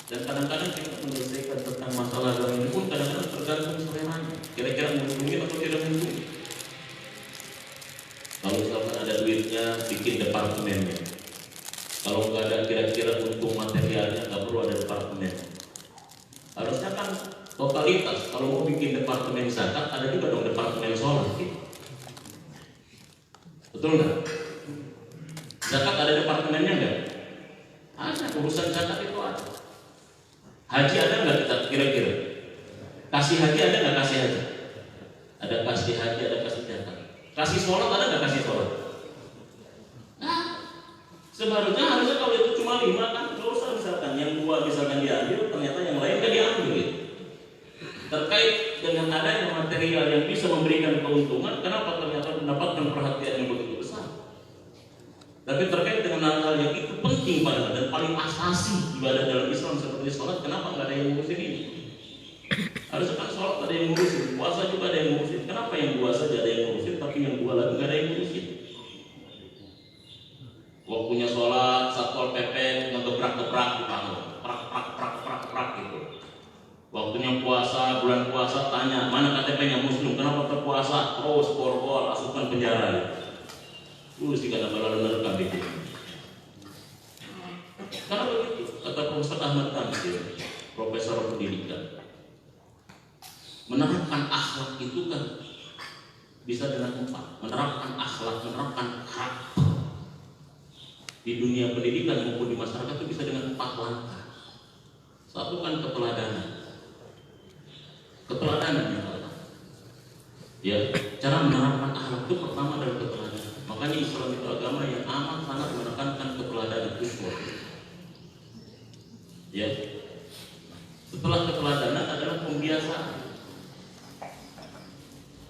Dan kadang-kadang kita menyelesaikan tentang masalah agama ini pun kadang-kadang tergantung seleranya. Kira-kira menguntungin atau tidak menguntungin. Kalau misalkan ada duitnya, bikin departemennya. Kalau nggak ada kira-kira untung materialnya, nggak perlu ada departemen. Harusnya kan totalitas. Kalau mau bikin departemen zakat, ada juga dong departemen sholat. Betul nggak? Zakat ada departemennya nggak? urusan zakat itu ada. Haji ada nggak kita kira-kira? Kasih haji ada nggak kasih haji? Ada kasih haji, ada kasih zakat. Kasih sholat ada nggak kasih sholat? Nah, sebenarnya harusnya kalau itu cuma 5 kan nggak usah, misalkan yang 2 misalkan diambil, ternyata yang lain nggak diambil gitu. Terkait dengan adanya material yang bisa memberikan keuntungan, kenapa ternyata mendapatkan perhatian yang begitu besar? Tapi terkait dengan hal-hal yang itu penting padahal dan paling asasi ibadah dalam Islam seperti sholat, kenapa nggak ada yang ngurusin ini? Harusnya kan sholat ada yang ngurusin, puasa juga ada yang ngurusin. Kenapa yang 2 saja ada yang ngurusin, tapi yang 2 lagi nggak ada yang ngurusin? Waktunya sholat, satpol pp ngegebrak-gebrak di panggung, prak gitu. Waktunya puasa, bulan puasa tanya, mana KTP-nya Muslim, kenapa terpuasa? Terus borgol, asupan penjara. Sih karena kalau menerkam itu. Karena begitu, kata Profesor Ahmad Tamsir, Profesor Pendidikan, menerapkan akhlak itu kan bisa dengan 4. Menerapkan akhlak, menerapkan karakter di dunia pendidikan maupun di masyarakat itu bisa dengan 4 langkah. Satu kan keteladanan yang pertama. Ya, cara menerapkan akhlak itu pertama adalah keteladanan. Makanya Islam itu agama yang amat sangat menekankan keteladanan itu. Ya. Setelah keteladanan adalah pembiasaan.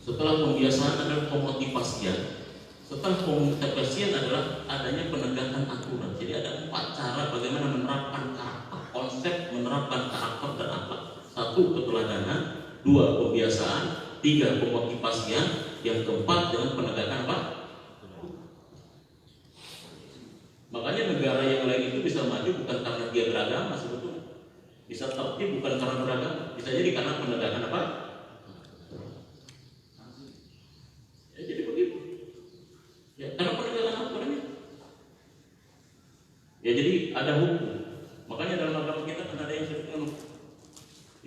Setelah pembiasaan adalah pemotivasian. Setelah pemotivasian adalah adanya penegakan aturan. Jadi ada 4 cara bagaimana menerapkan karakter. Konsep menerapkan karakter dan akhlak. 1 keteladanan, 2 pembiasaan, 3 pemotivasian, yang keempat dengan penegakan apa? Makanya negara yang lain itu bisa maju bukan karena dia beragama sebetulnya. Bisa tertib bukan karena beragama, bisa jadi karena penegakan apa? Ya, jadi begitu. Ya, karena penegakan aturannya. Ya, jadi ada hukum. Makanya dalam agama kita kan ada yang disebutkan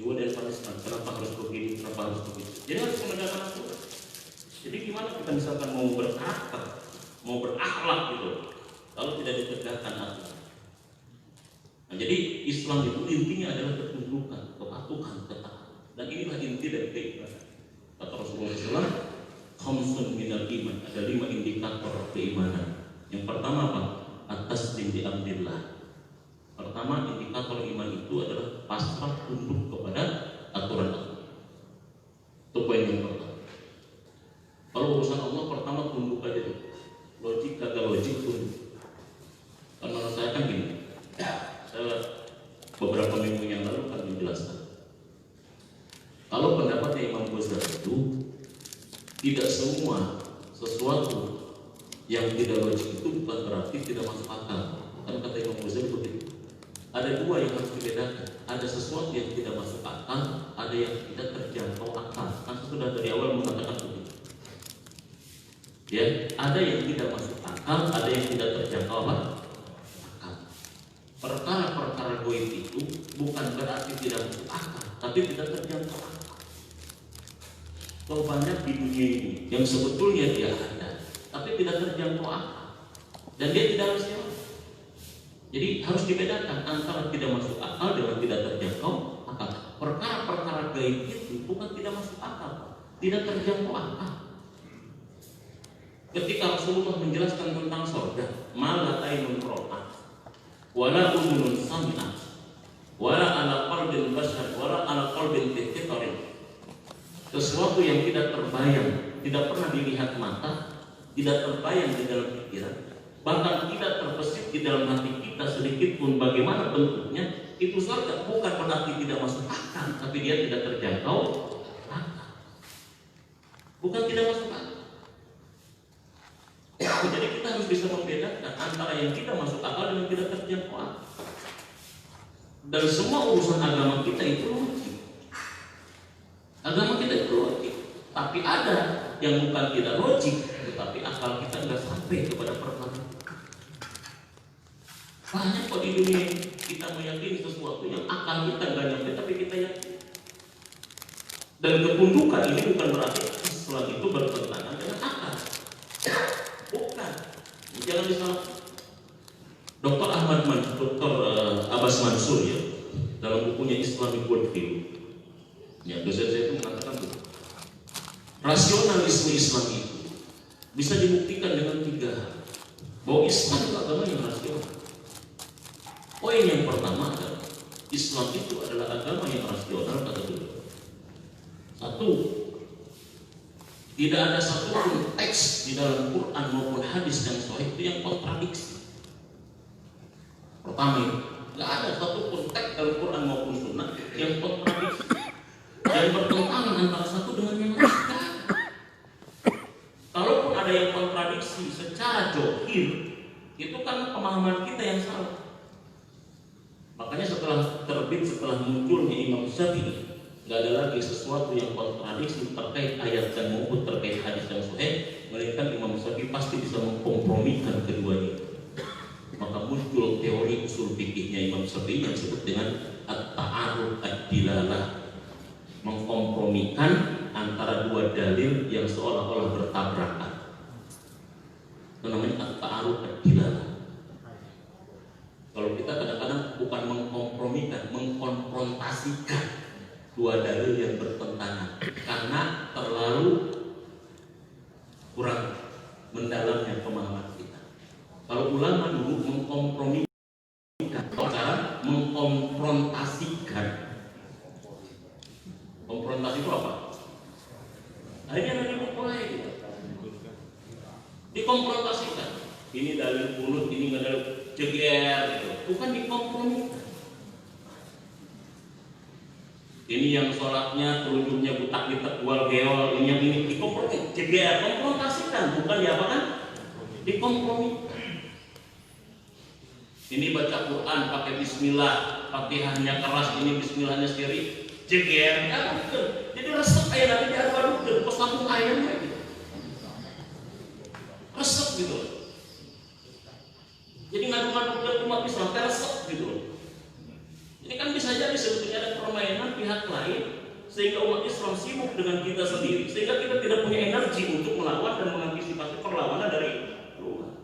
reward dan punishment. Kenapa harus begini? Kenapa harus begitu? Jadi harus penegakan aturan. Jadi gimana kita misalkan mau berkarakter, mau berakhlak gitu, kalau tidak ditegakkan aturan. Nah, jadi Islam itu intinya adalah ketundukan, kepatuhan, ketaatan. Dan inilah inti dari keimanan. Kata Rasulullah SAW, khamsun minal iman, ada 5 indikator keimanan. Yang pertama apa? At-taslim bi amrillah. Pertama, indikator iman itu adalah pasrah tunduk kepada aturan-aturan. Itu poin yang pertama. Kalau urusan Allah pertama tunduk aja deh. Logik kagak logik tunduk. Karena saya kan gini, saya beberapa minggu yang lalu kan menjelaskan. Kalau pendapatnya Imam Ghazali itu tidak semua sesuatu yang tidak logik itu bukan berarti tidak masuk akal. Kan kata Imam Ghazali begitu. Ada 2 yang harus dibedakan. Ada sesuatu yang tidak masuk akal, ada yang tidak terjangkau akal. Kan sudah dari awal mengatakan begitu. Ya, ada yang tidak masuk akal, ada yang tidak terjangkau apa? Akal. Perkara-perkara goib itu bukan berarti tidak masuk akal, tapi tidak terjangkau akal. Kalau banyak di dunia ini yang sebetulnya dia ada, tapi tidak terjangkau akal, dan dia tidak harus jawab. Jadi harus dibedakan antara tidak masuk akal dengan tidak terjangkau akal. Perkara-perkara gaib itu bukan tidak masuk akal, tidak terjangkau akal. Ketika Rasulullah menjelaskan tentang surga, mala ainun ra'at, wala udhunun sami'at, wala ala qalbin bashar, wala ala qalbin fitarin. Sesuatu yang tidak terbayang, tidak pernah dilihat mata, tidak terbayang di dalam pikiran, bahkan tidak terbesit di dalam hati kita sedikit pun bagaimana bentuknya, itu surga bukan berarti tidak masuk akal, tapi dia tidak terjangkau akal. Bukan tidak masuk akal. Jadi kita harus bisa membedakan antara yang tidak masuk akal dan yang tidak terjangkau akal. Dan semua urusan agama kita itu logik. Agama kita itu logik. Tapi ada yang bukan tidak logik, tetapi akal kita nggak sampai kepada perkara. Banyak kok di dunia ini kita meyakini sesuatu yang akal kita nggak nyampe, tapi kita yakin. Dan ketundukan ini bukan berarti Islam itu bertentangan dengan akal. Bukan, jangan disalah. Dr. Ahmad Mansur, Dr. punya Islamic worldview. Ya, dosen saya itu mengatakan tuh, rasionalisme Islam itu bisa dibuktikan dengan 3 hal. Bahwa Islam itu agama yang rasional. Poin yang pertama adalah Islam itu adalah agama yang rasional kata beliau. 1, tidak ada satupun teks di dalam Quran maupun hadis yang sahih itu yang kontradiksi. Pertama itu, tidak ada satupun teks dalam Quran maupun Sunnah yang kontradiksi dan bertentangan antara satu dengan yang lain. Kalaupun ada yang kontradiksi secara zahir, itu kan pemahaman kita yang salah. Makanya setelah munculnya Imam Syafi'i, nggak ada lagi sesuatu yang kontradiksi terkait ayat dan maupun terkait hadis yang sahih, melainkan Imam Syafi'i pasti bisa mengkompromikan keduanya. Maka muncul teori usul fikihnya Imam Syafi'i yang disebut dengan at-ta'arud ad-dilalah, mengkompromikan antara 2 dalil yang seolah-olah bertabrakan. Itu namanya at-ta'arud ad-dilalah. Kalau kita kadang-kadang bukan mengkompromikan, mengkonfrontasikan 2 dalil yang bertentangan karena terlalu kurang mendalamnya pemahaman kita. Kalau ulama dulu mengkompromikan, sekarang mengkonfrontasikan. Konfrontasi itu apa? Akhirnya nanti mulai gitu. Dikonfrontasikan. Ini dalil kunut, ini nggak dalil CGR gitu. Bukan dikompromikan. Ini yang sholatnya telunjuknya butak ditegual geol, ini yang ini dikompromi, CGR, konfrontasikan, bukan diapakan? Dikompromikan. Ini baca Quran pakai Bismillah, Fatihahnya keras, ini Bismillahnya sendiri, CGR, ya betul. Jadi resep ayat nanti diaduk-aduk, pas sambung ayam kayak gitu. Resep gitu. Jadi ngadu-ngadu umat Islam resep gitu. Ini kan bisa jadi sebetulnya ada permainan pihak lain sehingga umat Islam sibuk dengan kita sendiri, sehingga kita tidak punya energi untuk melawan dan mengantisipasi perlawanan dari luar.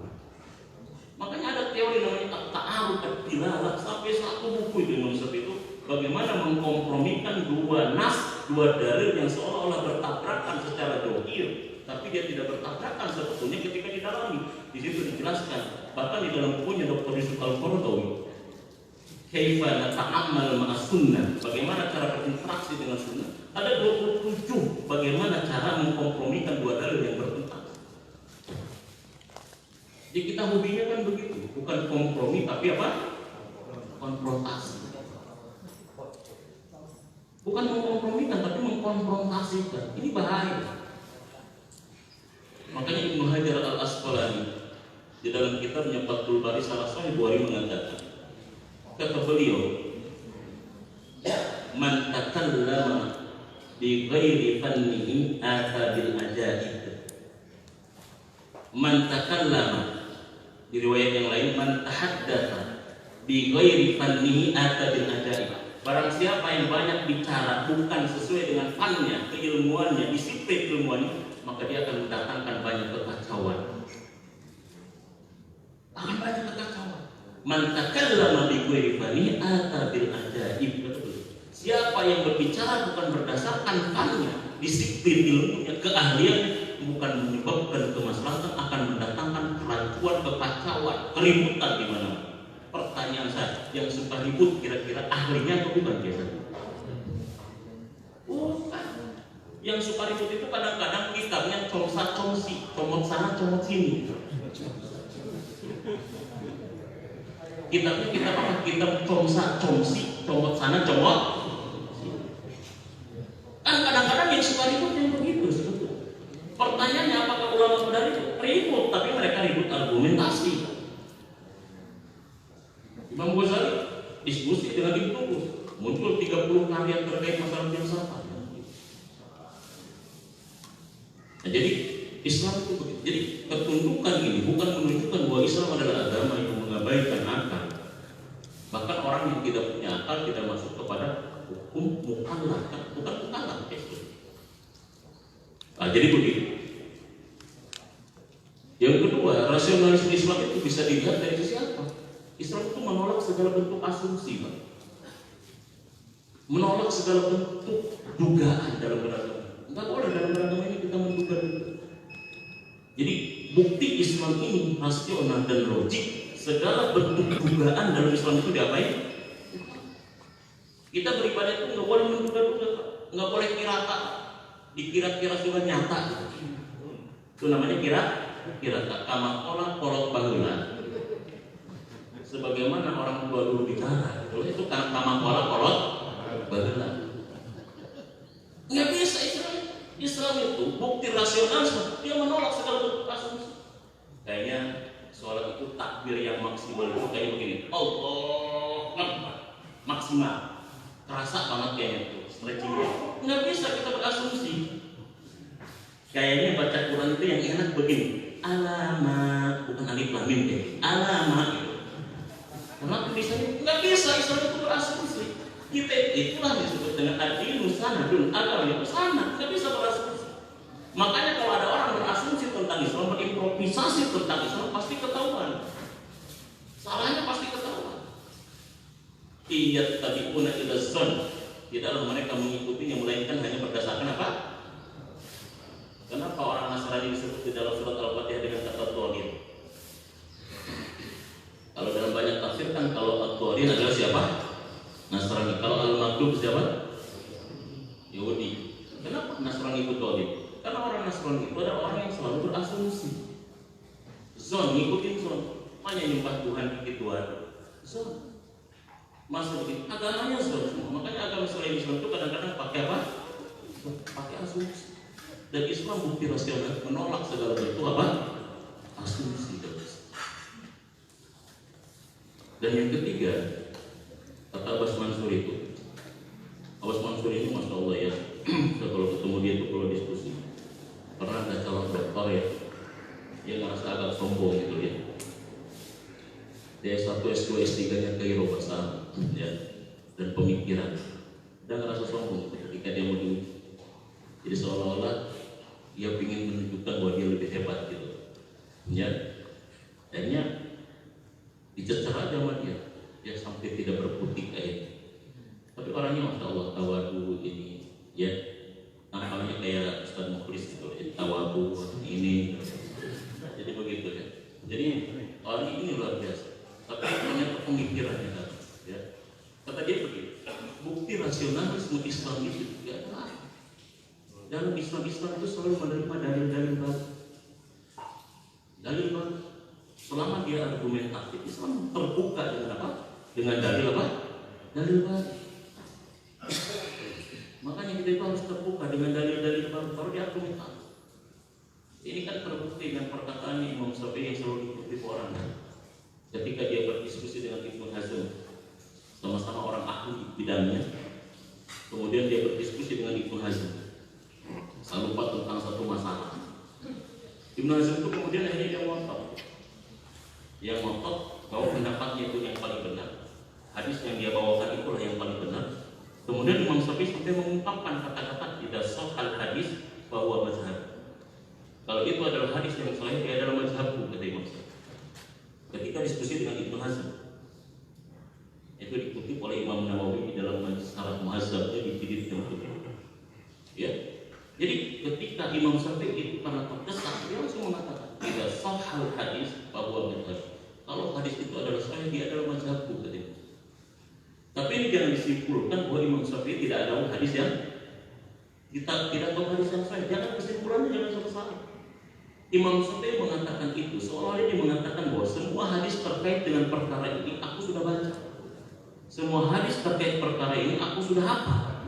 Makanya ada teori namanya at-ta'arud ad-dilalah, sampai 1 buku itu konsep itu bagaimana mengkompromikan 2 nas, 2 dalil yang seolah-olah bertabrakan secara zahir, tapi dia tidak bertabrakan sebetulnya ketika didalami. Di situ dijelaskan, bahkan di dalam bukunya Dr. Yusuf Al-Qaradawi, Kaifa nata'ammal ma'as sunnah, bagaimana cara berinteraksi dengan sunnah. Ada 27 bagaimana cara mengkompromikan 2 dalil yang bertentangan. Jadi kita hobinya kan begitu, bukan kompromi tapi apa? Konfrontasi. Bukan mengkompromikan tapi mengkonfrontasikan. Ini bahaya. Makanya Ibnu Hajar Al-Asqalani di dalam kitabnya Fathul Bari Syarah Sahih Bukhari mengatakan, kata beliau, man takallama bi ghairi fannihi ata bil ajaib. Man takallama, di riwayat yang lain, man tahaddatha bi ghairi fannihi ata bil ajaib. Barang siapa yang banyak bicara bukan sesuai dengan fannya, keilmuannya, disiplin ilmuannya, maka dia akan mendatangkan banyak kekacauan. Akan banyak kekacauan. Man takallama bi ghairi fannihi ata bil ajaib. Siapa yang berbicara bukan berdasarkan fannya, disiplin ilmunya, keahlian, bukan menyebabkan kemaslahatan, akan mendatangkan kerancuan, kekacauan, keributan di mana-mana. Pertanyaan saya, yang suka ribut kira-kira ahlinya atau bukan biasanya? Bukan. Yang suka ribut itu kadang-kadang kitabnya comsa-comsi, comot sana, comot sini. Kitabnya kitab apa? Kitab comsa-comsi, comot sana, comot. Kan kadang-kadang yang suka ribut yang begitu sebetulnya. Pertanyaannya, apakah ulama benar itu? Ribut, tapi mereka ribut argumentasi. Imam Ghazali diskusi dengan Ibnu Rus, muncul 30 karya terkait masalah filsafat. Nah, jadi Islam itu begitu. Jadi ketundukan ini bukan menunjukkan bahwa Islam adalah agama yang mengabaikan akal. Bahkan orang yang tidak punya akal tidak masuk kepada hukum mukallaf, bukan mukallaf. Nah, jadi begitu. Yang kedua, rasionalisme Islam itu bisa dilihat dari sisi apa? Islam itu menolak segala bentuk asumsi, Pak. menolak segala bentuk dugaan dalam beragama. Enggak boleh dalam beragama ini kita menduga. Jadi bukti Islam ini rasional dan logik. Segala bentuk dugaan dalam Islam itu diapain? Kita beribadah itu nggak boleh menduga-duga, nggak boleh kira-kira, dikira-kira sudah nyata. Itu namanya kira-kira. Kamakola kolot bahulan. Sebagaimana orang tua dulu bicara, itu kan kamakola kolot bahulan. Nggak bisa Islam itu bukti rasional, dia menolak segala bentuk asumsi. Kayaknya sholat itu takbir yang maksimal itu kayak begini, Allah Akbar, maksimal, kerasa banget kayaknya itu stretchingnya. Nggak bisa kita berasumsi. Kayaknya baca Quran itu yang enak begini, alamat, bukan alif lam mim deh, alamat gitu. Kenapa bisa? Nggak bisa Islam itu berasumsi. Kita itulah disebut dengan ad-dinu sanadun, agama itu sana, nggak bisa berasumsi. Makanya kalau ada orang berasumsi tentang Islam, berimprovisasi tentang Islam, pasti ketahuan. Salahnya pasti ketahuan. Iyat tabi'una ila zon, tidaklah mereka mengikutinya melainkan hanya berdasarkan apa? Kenapa orang Nasrani disebut di dalam surat Al-Fatihah dengan kata Tuhan? Kalau dalam banyak tafsir kan kalau At-Tuhan adalah siapa? Nasrani. Kalau Al-Maghdub siapa? Yahudi. Kenapa Nasrani itu Tuhan? Karena orang Nasrani itu adalah orang yang selalu berasumsi. Zon, ngikutin zon. Hanya nyembah Tuhan dikit Tuhan. Zon. Masuk di agamanya zon semua. Makanya agama selain Islam itu kadang-kadang pakai apa? Pakai asumsi. Dan Islam bukti rasional menolak segala bentuk apa? Asumsi. Dan yang ketiga, kata Abbas Mansur itu, Abbas Mansur ini Masya Allah ya, kalau ketemu dia itu kalau diskusi, pernah ada calon dokter ya, dia ngerasa agak sombong gitu ya. Dia S1, S2, S3-nya ke bahasa ya, dan pemikiran, dan ngerasa sombong ketika dia mau diuji. Jadi seolah-olah dia ingin menunjukkan bahwa dia lebih hebat gitu. Ya, akhirnya dicecer aja sama dia sampai tidak berputik air. Tapi orangnya Masya Allah tawadu ini, ya nampaknya kayak Ustaz Mukhlis gitu, tawadu ini. Jadi begitu ya. Jadi orang ini luar biasa. Tapi ternyata pemikirannya kan, ya. Kata dia begini, bukti rasionalisme Islam itu tidak ada. Dalam Islam itu selalu menerima dalil-dalil baru. Dalil baru. Selama dia argumentatif, Islam terbuka dengan apa? Dengan dalil apa? Dalil baru. Makanya kita itu harus terbuka dengan dalil-dalil baru diargumentatif. Ini kan terbukti dengan perkataan Imam Syafi'i yang selalu diikuti orang. Ketika dia berdiskusi dengan Ibnu Hazm, sama-sama orang ahli bidangnya, kemudian dia berdiskusi dengan Ibnu Hazm, lupa tentang satu masalah. Ibnu Hazm itu kemudian akhirnya dia ngotot bahwa pendapatnya itu yang paling benar, hadis yang dia bawakan itulah yang paling benar. Kemudian Imam Syafi'i sampai mengungkapkan kata-kata tidak sahal hadis bahwa mazhab. Kalau itu adalah hadis yang sahih, dia adalah mazhabku, kata Imam Syafi'i. Ketika diskusi dengan Ibnu Hazm, itu dikutip oleh Imam Nawawi di dalam Syarah Muhazzabnya di jilid yang kedua. Ya, jadi ketika Imam Syafi'i itu karena terkesan, dia langsung mengatakan tidak sahal hadis bahwa mazhab. Kalau hadis itu adalah sahih, dia adalah mazhabku, katanya. Tapi ini jangan disimpulkan bahwa Imam Syafi'i tidak ada hadis yang kita tidak tahu hadis yang sahih. Jangan kesimpulannya jangan selesai. Imam Syafi'i mengatakan itu seolah-olah dia mengatakan bahwa semua hadis terkait dengan perkara ini aku sudah baca. Semua hadis terkait perkara ini aku sudah hafal.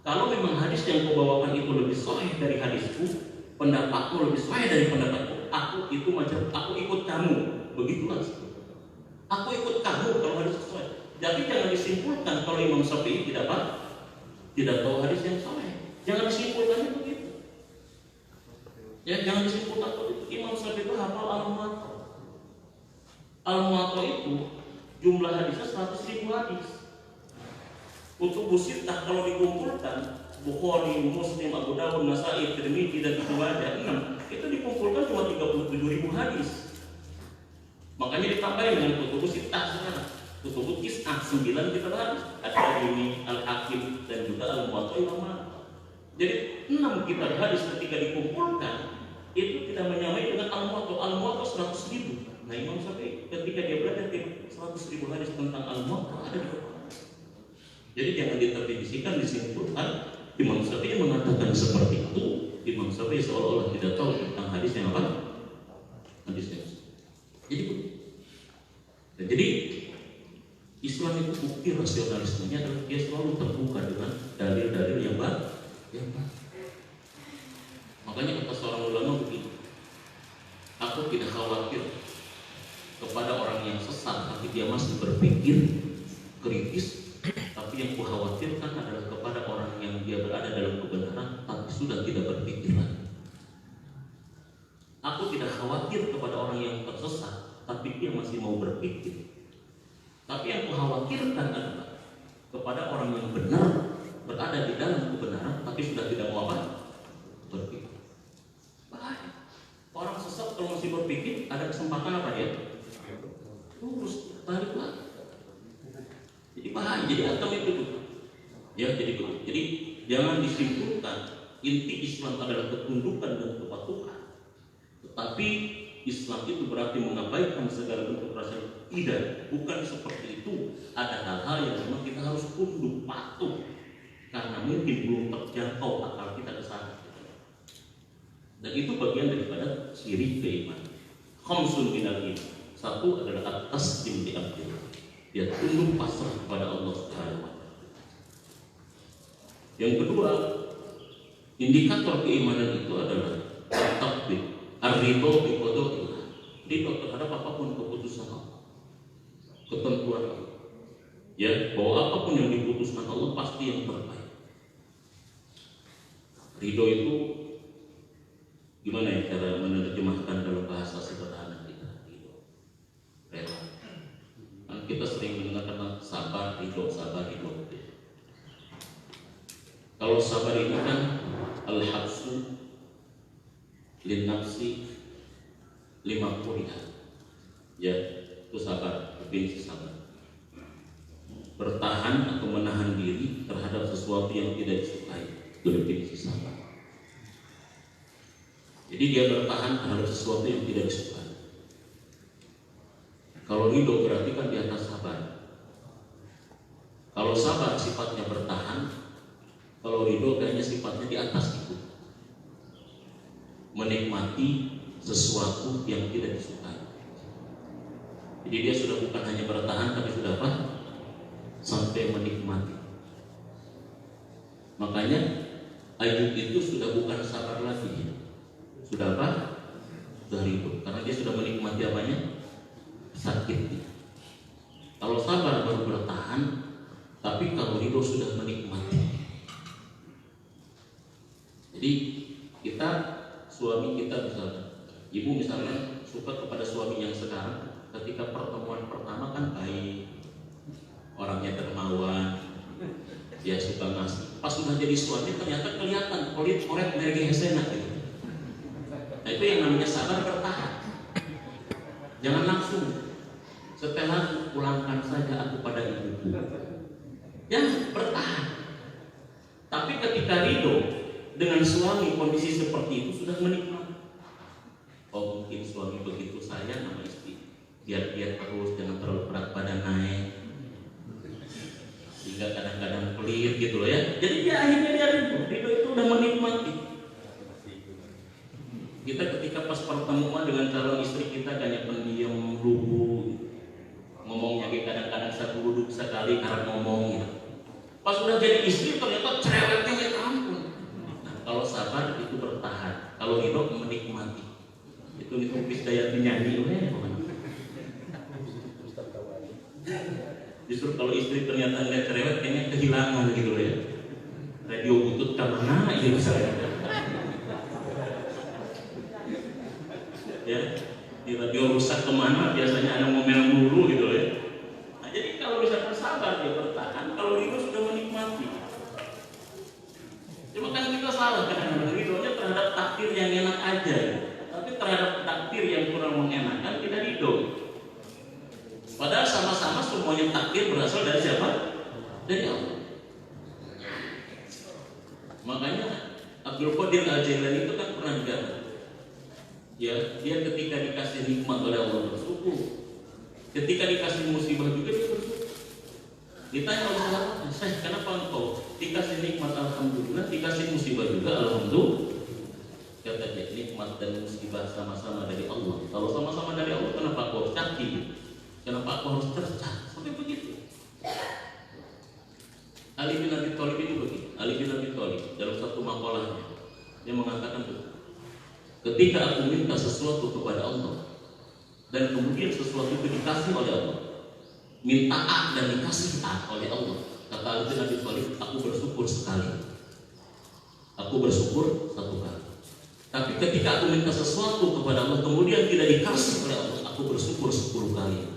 Kalau memang hadis yang kau bawakan itu lebih sahih dari hadisku, pendapatmu lebih sahih dari pendapatku, aku itu macam aku ikut kamu. Begitulah. Aku ikut kamu kalau hadis sesuai. Jadi jangan disimpulkan kalau Imam Syafi'i tidak apa? Tidak tahu hadis yang sahih. Jangan disimpulkannya begitu. Ya, jangan disimpulkan begitu. Imam Syafi'i itu hafal Al-Muwatta. Al-Muwatta itu jumlah hadisnya 100.000 hadis. Kutubus sittah kalau dikumpulkan, Bukhari, Muslim, Abu Dawud, Nasa'i, Tirmidzi dan Ibnu Majah 6, itu dikumpulkan cuma 37.000 hadis. Makanya ditambahin dengan kutubus sittah sekarang. Kutubus kisah 9 kita bahas. Ad-Darimi, Al-Hakim, kitab hadis ketika dikumpulkan itu tidak menyamai dengan al-muwatta 100.000. Nah Imam Syafi'i ketika dia belajar 100.000 hadis tentang al-muwatta ada di kepala. Jadi jangan diterdefinisikan disimpulkan Imam Syafi'i mengatakan seperti itu. Imam Syafi'i seolah-olah tidak tahu tentang hadis yang apa? Hadis yang jadi Islam itu bukti rasionalismenya adalah dia selalu terbuka dengan dalil-dalil yang baik. Makanya kata seorang ulama begini, aku tidak khawatir kepada orang yang sesat tapi dia masih berpikir kritis, tapi yang kukhawatirkan adalah kepada orang yang dia berada dalam kebenaran tapi sudah tidak berpikir lagi. Aku tidak khawatir kepada orang yang tersesat tapi dia masih mau berpikir. Tapi yang kukhawatirkan adalah kepada orang yang benar berada di dalam kebenaran tapi sudah tidak mau apa? Berpikir. Bahaya. Orang sesat kalau masih berpikir ada kesempatan apa dia? Lurus balik lagi. Jadi bahaya. Jadi atom itu ya jadi begitu. Jadi jangan disimpulkan inti Islam adalah ketundukan dan kepatuhan. Tetapi Islam itu berarti mengabaikan segala bentuk rasa tidak, bukan seperti itu. Ada hal-hal yang memang kita harus tunduk patuh karena mungkin belum terjangkau akal kita ke sana. Dan itu bagian daripada ciri keimanan. Khamsun minal iman. Satu adalah at-taslim bi amrillah. Dia tunduk pasrah kepada Allah Subhanahu wa taala. Yang kedua, indikator keimanan itu adalah at-taqwa, ar-ridha bi qada'illah. Ridha terhadap apapun keputusan Allah, ketentuan Allah. Ya, bahwa apapun yang diputuskan Allah pasti yang terbaik. Ridho itu gimana ya cara menerjemahkan dalam bahasa sederhana kita? Ridho, rela. Kan kita sering mendengar kata sabar, ridho. Kalau sabar itu kan al-habsu lin nafsi lima kuriha. Ya, itu sabar, definisi sabar. Bertahan atau menahan diri terhadap sesuatu yang tidak disukai, itu definisi sabar. Jadi dia bertahan terhadap sesuatu yang tidak disukai. Kalau ridho berarti kan di atas sabar. Kalau sabar sifatnya bertahan, kalau ridho kayaknya sifatnya di atas itu. Menikmati sesuatu yang tidak disukai. Jadi dia sudah bukan hanya bertahan tapi sudah apa? Sampai menikmati. Makanya Ayub itu sudah bukan sabar lagi. Sudah apa? Sudah ridho. Karena dia sudah menikmati apanya? Sakitnya. Kalau sabar baru bertahan, tapi kalau ridho sudah menikmati. Jadi kita, suami kita misalnya, ibu misalnya suka kepada suami yang sekarang, ketika pertemuan pertama kan baik, orangnya dermawan, dia suka ngasih. Pas sudah jadi suami ternyata kelihatan koret mereka hesena gitu. Nah itu yang namanya sabar bertahan. Jangan langsung setelah pulangkan saja aku pada ibuku. Yang bertahan. Tapi ketika ridho dengan suami kondisi seperti itu sudah menikmati. Oh mungkin suami begitu sayang sama istri, biar dia terus jangan terlalu berat badan naik, sehingga kadang-kadang pelit gitu loh ya. Jadi dia akhirnya dia ridho itu udah menikmati. Kita ketika pas pertemuan dengan calon istri kita kayak pendiam, lugu, ngomongnya kadang-kadang satu duduk sekali karena ngomong gitu. Pas udah jadi istri ternyata cerewetnya minta ampun. Nah, kalau sabar itu bertahan, kalau ridho menikmati. Itu Krisdayanti nyanyi justru kalau istri ternyata ngeliat cerewet kayaknya kehilangan gitu loh ya. Radio butut kemana gitu misalnya. Ya, di radio rusak kemana biasanya ada ngomel mulu gitu ya. Nah, jadi kalau misalkan sabar dia bertahan, kalau ridho sudah menikmati. Cuma kan kita salah kadang-kadang ridhonya terhadap takdir yang enak aja, tapi terhadap takdir yang kurang mengenakan tidak ridho. Padahal sama-sama semuanya takdir berasal dari siapa? Dari Allah. Makanya Abdul Abdul Qadir Al-Jailani itu kan pernah bilang, ya, dia ketika dikasih nikmat oleh Allah bersyukur, ketika dikasih musibah juga dia bersyukur. Ditanya oleh sahabat, Syekh, kenapa engkau dikasih nikmat alhamdulillah, dikasih musibah juga alhamdulillah? Kata dia, nikmat dan musibah sama-sama dari Allah. Kalau sama-sama dari Allah, kenapa aku harus caki? Kenapa aku harus cercah? Sampai begitu. Ali bin Abi Thalib itu begitu. Ali bin Abi Thalib dalam satu makalahnya dia mengatakan itu, ketika aku minta sesuatu kepada Allah dan kemudian sesuatu itu dikasih oleh Allah, minta A dan dikasih A oleh Allah, kata Ali bin Abi Thalib, aku bersyukur sekali. Aku bersyukur satu kali. Tapi ketika aku minta sesuatu kepada Allah kemudian tidak dikasih oleh Allah, aku bersyukur 10 kali.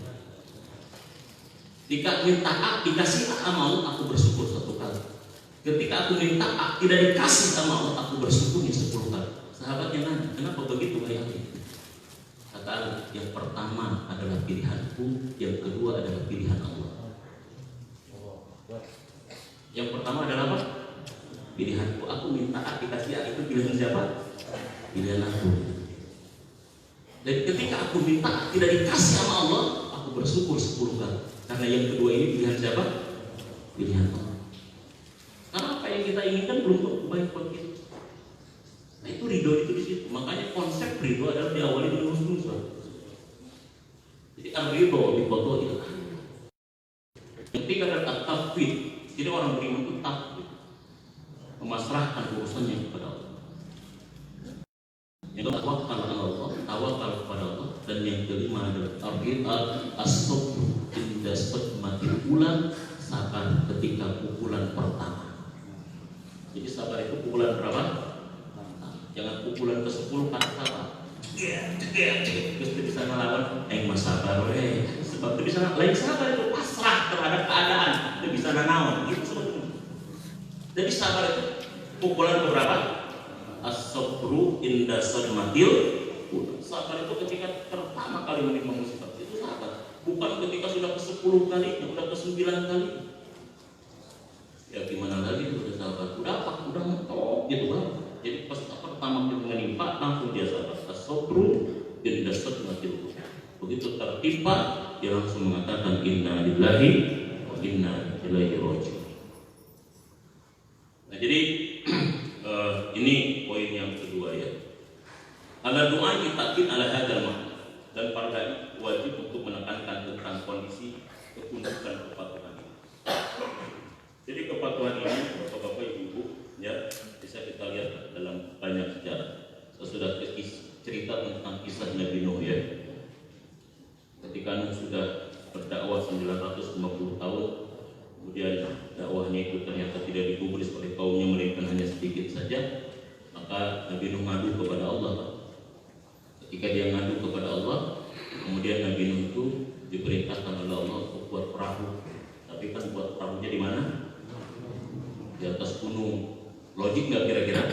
Jika minta A dikasih A mau, aku bersyukur 1 kali. Ketika aku minta A tidak dikasih sama Allah, aku bersyukurnya 10 kali. Sahabatnya nanya, kenapa begitu wahai Ali? Kata Ali, yang pertama adalah pilihanku, yang kedua adalah pilihan Allah. Yang pertama adalah apa? Pilihanku. Aku minta A dikasih A, itu pilihan siapa? Pilihan aku. Dan ketika aku minta A tidak dikasih sama Allah, aku bersyukur 10 kali. Karena yang kedua ini pilihan siapa? Pilihan Allah. Karena apa yang kita inginkan belum tentu baik buat kita. Nah itu ridho itu di situ. Makanya konsep ridho adalah diawali dengan husnuzon. Jadi ridho difoto itu. Yang ketiga adalah tafwid. Jadi orang beriman itu tafwid, memasrahkan urusannya kepada Allah. Yang kedua tawakal kepada Allah, dan yang kelima adalah as-sabr inda sadmatil ula, sabar ketika pukulan pertama. Jadi sabar itu pukulan berapa? Jangan pukulan ke-10 kata sabar. Terus dia bisa melawan, mas sabar sebab dia bisa lain sabar itu pasrah terhadap keadaan, dia bisa nanaon itu sebetulnya. Jadi sabar itu pukulan berapa? As-sabru inda sadmatil ula. Sabar itu ketika pertama kali menimpa musibah, itu sabar. Bukan ketika sudah ke-10 kali, sudah ke-9 kali. Ya gimana lagi itu udah sabar, udah apa, udah mentok gitu kan. Jadi pas pertama kali menimpa langsung dia sabar. As-sabru inda sadmatil ula. Begitu tertimpa dia langsung mengatakan inna lillahi wa inna ilaihi raji'un. Nah jadi ini poin yang kedua ya. Ala doa ditakin ala hadal makna, dan para dai wajib untuk menekankan tentang kondisi ketundukan kepatuhan ini. Jadi kepatuhan ini bapak-bapak ibu-ibu ya bisa kita lihat dalam banyak sejarah. Saya sudah cerita tentang kisah Nabi Nuh ya. Ketika Nuh sudah berdakwah 950 tahun, kemudian dakwahnya itu ternyata tidak digubris oleh kaumnya, melainkan hanya sedikit saja, maka Nabi Nuh ngadu kepada Allah. Ketika dia ngadu kepada Allah, kemudian Nabi Nuh itu diperintahkan oleh Allah untuk buat perahu. Tapi kan buat perahunya di mana? Di atas gunung. Logik nggak kira-kira?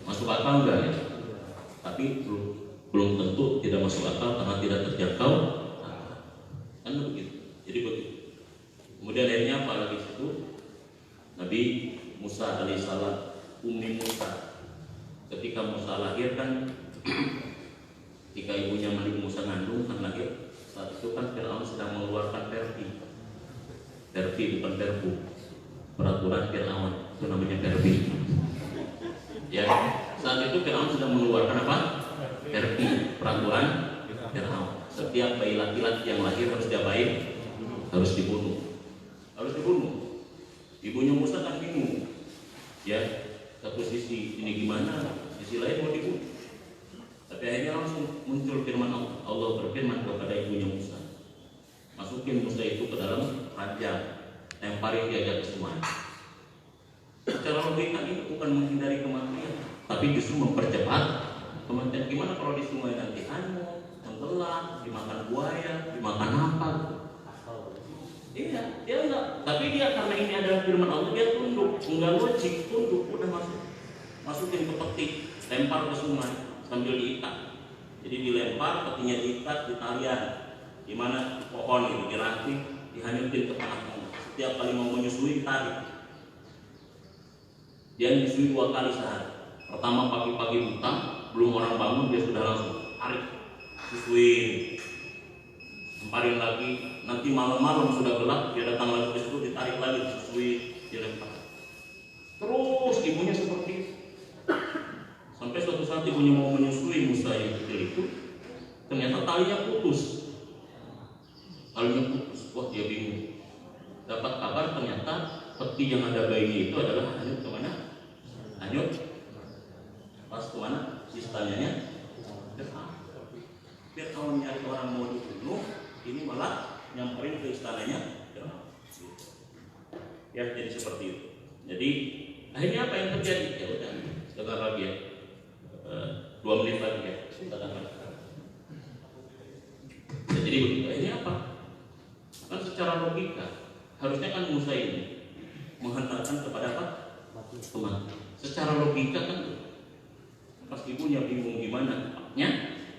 Masuk akal nggak ya? Tapi belum tentu tidak masuk akal karena tidak terjangkau. Kan begitu. Jadi begitu. Kemudian akhirnya apa lagi itu? Nabi Musa alaihissalam, Ummi Musa. Ketika Musa lahir kan, ketika ibunya Nabi Musa ngandung kan lahir, saat itu kan Fir'aun sedang mengeluarkan Perpi bukan Perpu. Peraturan Fir'aun itu namanya Perpi. Ya, saat itu Fir'aun sedang mengeluarkan apa? Perpi, peraturan Fir'aun. Setiap bayi laki-laki yang lahir harus diapain? Harus dibunuh. Ibunya Musa kan bingung. Ya, satu sisi ini gimana, sisi lain mau dibunuh. Tapi akhirnya langsung muncul firman Allah. Allah berfirman kepada ibunya Musa, masukin Musa itu ke dalam ranjang, lemparin dia ke sungai. Secara logika ini bukan menghindari kematian, tapi justru mempercepat kematian. Gimana kalau di sungai nanti hanyut, tenggelam, dimakan buaya, dimakan apa? Iya, dia enggak. Tapi dia karena ini adalah firman Allah, dia tunduk, enggak logik, tunduk, udah masukin ke peti, lempar ke sungai sambil diikat. Jadi dilempar, petinya diikat di talian, di mana pohon itu diranting, dihanyutin ke tanah. Setiap kali mau menyusui tarik. Dia menyusui 2 kali sehari. Pertama pagi-pagi buta, belum orang bangun dia sudah langsung tarik, susuin, semparin lagi. Nanti malam-malam sudah gelap, dia datang lagi ke situ, ditarik lagi, disusuin, dilempar. Terus ibunya seperti itu. Sampai suatu saat ibunya mau menyusui Musa yang kecil itu, ternyata talinya putus. Wah dia bingung. Dapat kabar ternyata peti yang ada bayi itu adalah hanyut kemana? Hanyut pas kemana? Sistanya biar kalau nyari orang mau dibunuh, ini malah nyamperin ke istananya. Ya jadi seperti itu. Jadi akhirnya apa yang terjadi? Ya udah, sebentar lagi ya, 2 menit lagi ya, jadi begitu. Akhirnya apa? Kan secara logika harusnya kan Musa ini menghantarkan kepada apa? Kematian. Secara logika kan pas ibunya bingung gimana tempatnya,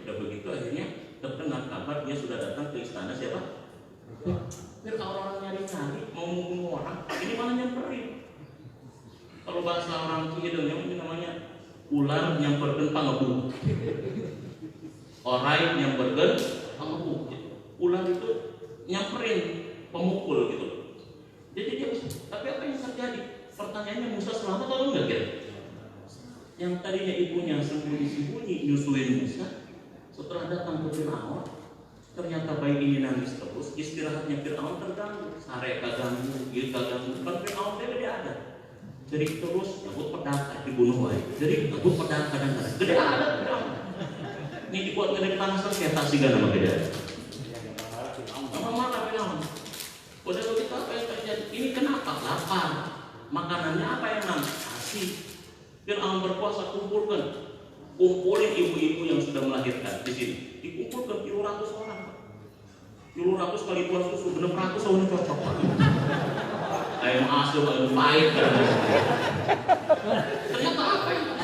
udah begitu akhirnya terdengar kabar dia sudah datang ke istana siapa? Biar orang nyari-nyari mau membunuh orang, ini malah nyamperin. Kalau bahasa orang Kidung ini namanya ular nyamperkeun pangebuk. Orai nyamperkeun pangebuk. Ular itu nyamperin pemukul gitu. Jadi dia tapi apa yang terjadi? Pertanyaannya Musa selamat atau enggak kira? Yang tadinya ibunya sembunyi-sembunyi nyusuin Musa, setelah datang ke Fir'aun, ternyata bayi ini nangis terus. Istirahatnya Fir'aun terganggu, sare kaganggu, gil kaganggu. Kan Fir'aun dia ada. Jadi terus nyebut pedang dibunuh wae. Jadi nyebut pedang kadang-kadang gede ada Fir'aun. Ini dibuat ngedek tanah sengketa sih gak nama gede. Nama mana Fir'aun? Udah begitu apa yang terjadi? Ini kenapa? Lapar. Makanannya apa yang kasih? Fir'aun berkuasa kumpulin ibu-ibu yang sudah melahirkan di sini. Dikumpulkan 700 orang. 700 kali buah susu, 600 soalnya cocok. Ayam asu, ayam pahit. Ternyata apa yang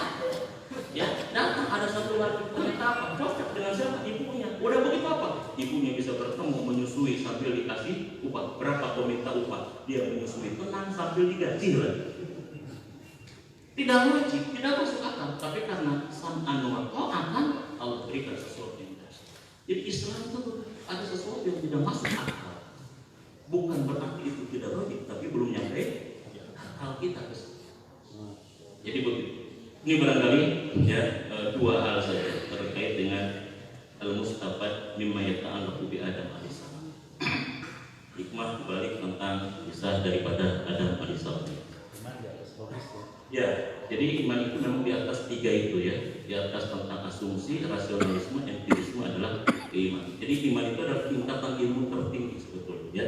ya datang ada satu lagi ternyata apa? Cocok dengan siapa? Ibunya. Udah begitu apa? Ibunya bisa bertemu menyusui sambil dikasih upah. Berapa kau minta upah? Dia menyusui tenang sambil digaji lagi. Tidak wajib, tidak masuk akal, tapi karena sam'an wa ta'atan Allah berikan sesuatu yang dasar. Jadi Islam itu ada sesuatu yang tidak masuk akal. Bukan berarti itu tidak wajib, tapi belum nyampe akal kita. Jadi begitu. Ini barangkali ya 2 hal saja terkait dengan al-mustafad mimma yata'allaqu bi Adam alaihissalam. Hikmah dibalik tentang kisah daripada Adam alaihissalam. Ya, jadi iman itu memang di atas 3 itu ya. Di atas tentang asumsi, rasionalisme, empirisme adalah iman. Jadi iman itu adalah tingkatan ilmu tertinggi sebetulnya ya.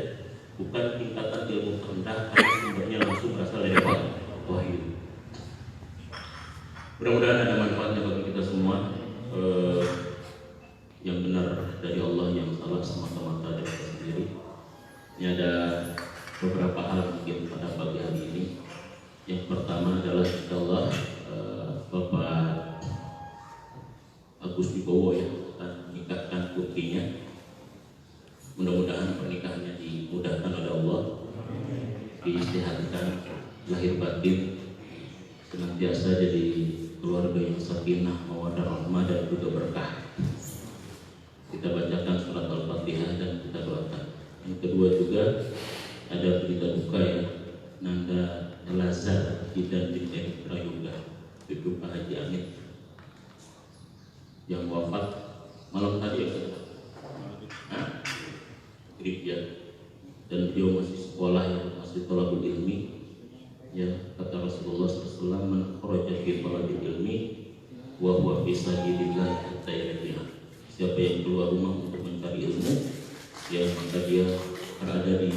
Bukan tingkatan ilmu terendah karena sumbernya langsung berasal dari wahyu. Mudah-mudahan ada manfaatnya bagi kita semua. Yang benar dari Allah, yang salah semata-mata dari kita sendiri. Ini ada beberapa hal mungkin pada pagi hari ini. Yang pertama adalah insyaallah Bapak Agus Wibowo ya akan menikahkan putrinya. Mudah-mudahan pernikahannya dimudahkan oleh Allah, diistihadatkan lahir batin, senantiasa jadi keluarga yang sakinah, mawaddah, rahmah dan juga berkah. Kita bacakan surat Al-Fatihah dan kita doakan. Yang kedua juga ada berita duka ya, Nanda Lazar Jidan bin Erik Prayoga, Ibu Pak Haji Amin yang wafat malam tadi ya, ya. Dan beliau masih sekolah ya, masih thalabul ilmi ya, kata Rasulullah SAW, man kharaja fi thalabil ilmi wa huwa fi sabilillah hatta yarji'a. Siapa yang keluar rumah untuk mencari ilmu, ya maka dia berada di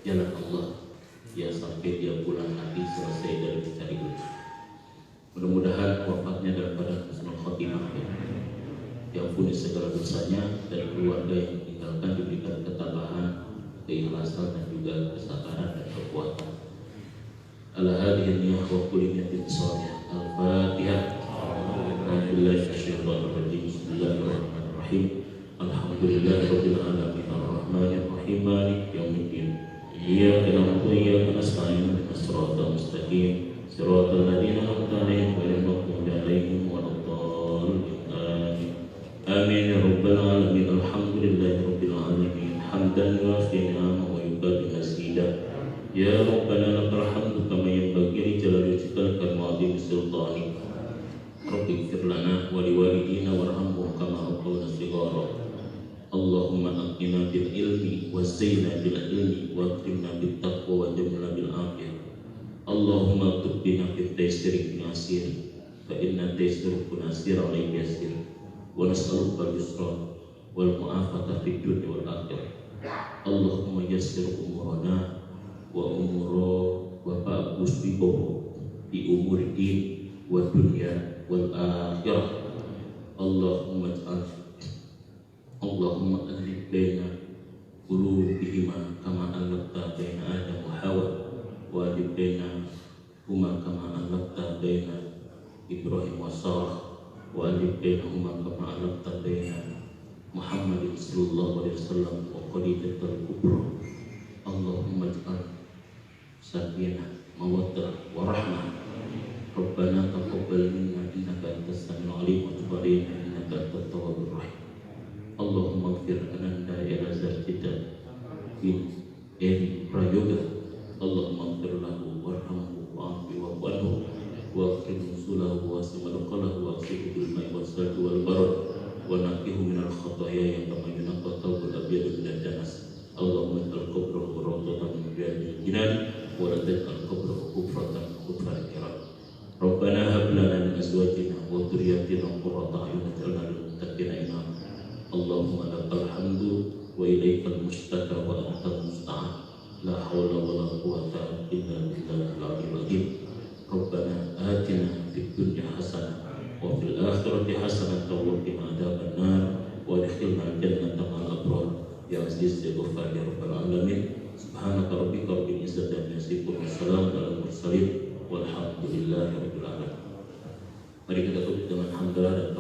jalan Allah ya sampai dia pulang nanti selesai dari mencari ilmu. Mudah-mudahan wafatnya dalam keadaan husnul khotimah ya. Diampuni segala dosanya dan keluarga yang ditinggalkan diberikan ketabahan, keikhlasan dan juga kesabaran dan kekuatan. Ala hadhihi niyyah wa kulli niyatin shalihah. Al-Fatihah. Bismillahirrahmanirrahim. Alhamdulillahirabbil alamin arrahmanir rahim maliki yaumiddin. Iyyaka na'budu wa iyyaka nasta'in ihdinas siratal mustaqim صراط الذين أنعمت عليهم غير المغضوب عليهم ولا الضالين آمين آمين يا رب العالمين الحمد لله رب العالمين حمدا يوافي نعمه ويكافئ مزيدا يا ربنا لك الحمد كما ينبغي لجلال وجهك الكريم وعظيم سلطانك رب اغفر لنا ولوالدينا وارحمهم كما ربونا صغارا اللهم أغننا بالعلم وزينا بالعلم واكرمنا بالتقوى وجملنا بالعافية اللهم اكتب بنا في التيسير اليسير فإن التيسير يسير عليك يسير ونسألك اليسر والمعافاة في الدنيا والآخرة اللهم يسر أمورنا وأمور وباقوس بكم في أمور الدين والدنيا والآخرة اللهم ألف بين قلوبهما كما ألفت بين آدم وحواء وألف بينهما كما ألفت بين إبراهيم وسارة وألف بينهما كما ألفت بين محمد صلى الله عليه وسلم وخديجة الكبرى اللهم اجعل سكينة مودة ورحمة ربنا تقبل منا إنك أنت السميع العليم وتب علينا إنك أنت التواب الرحيم اللهم اغفر لنا إلى زرتنا في prayoga اللهم اغفر له وارحمه وعافه واعف عنه واغفر نزله واسع مدخله واغسله بالماء والثلج والبرد ونقه من الخطايا كما ينقى الثوب الابيض من الدنس اللهم اجعل قبره روضة من رياض الجنان ولا تجعل قبره حفرة من حفر النيران ربنا هب لنا من ازواجنا وذرياتنا قرة اعين واجعلنا للمتقين اماما اللهم لك الحمد وإليك المشتكى وأنت المستعان لا حول ولا قوة إلا بالله العلي العظيم ربنا آتنا في الدنيا حسنة وفي الآخرة حسنة وقنا عذاب النار وادخلنا الجنة مع الأبرار يا عزيز يا غفار يا رب العالمين سبحانك ربك رب العزة عما يصفون والسلام على المرسلين والحمد لله رب العالمين. Mari kita tutup dengan hamdalah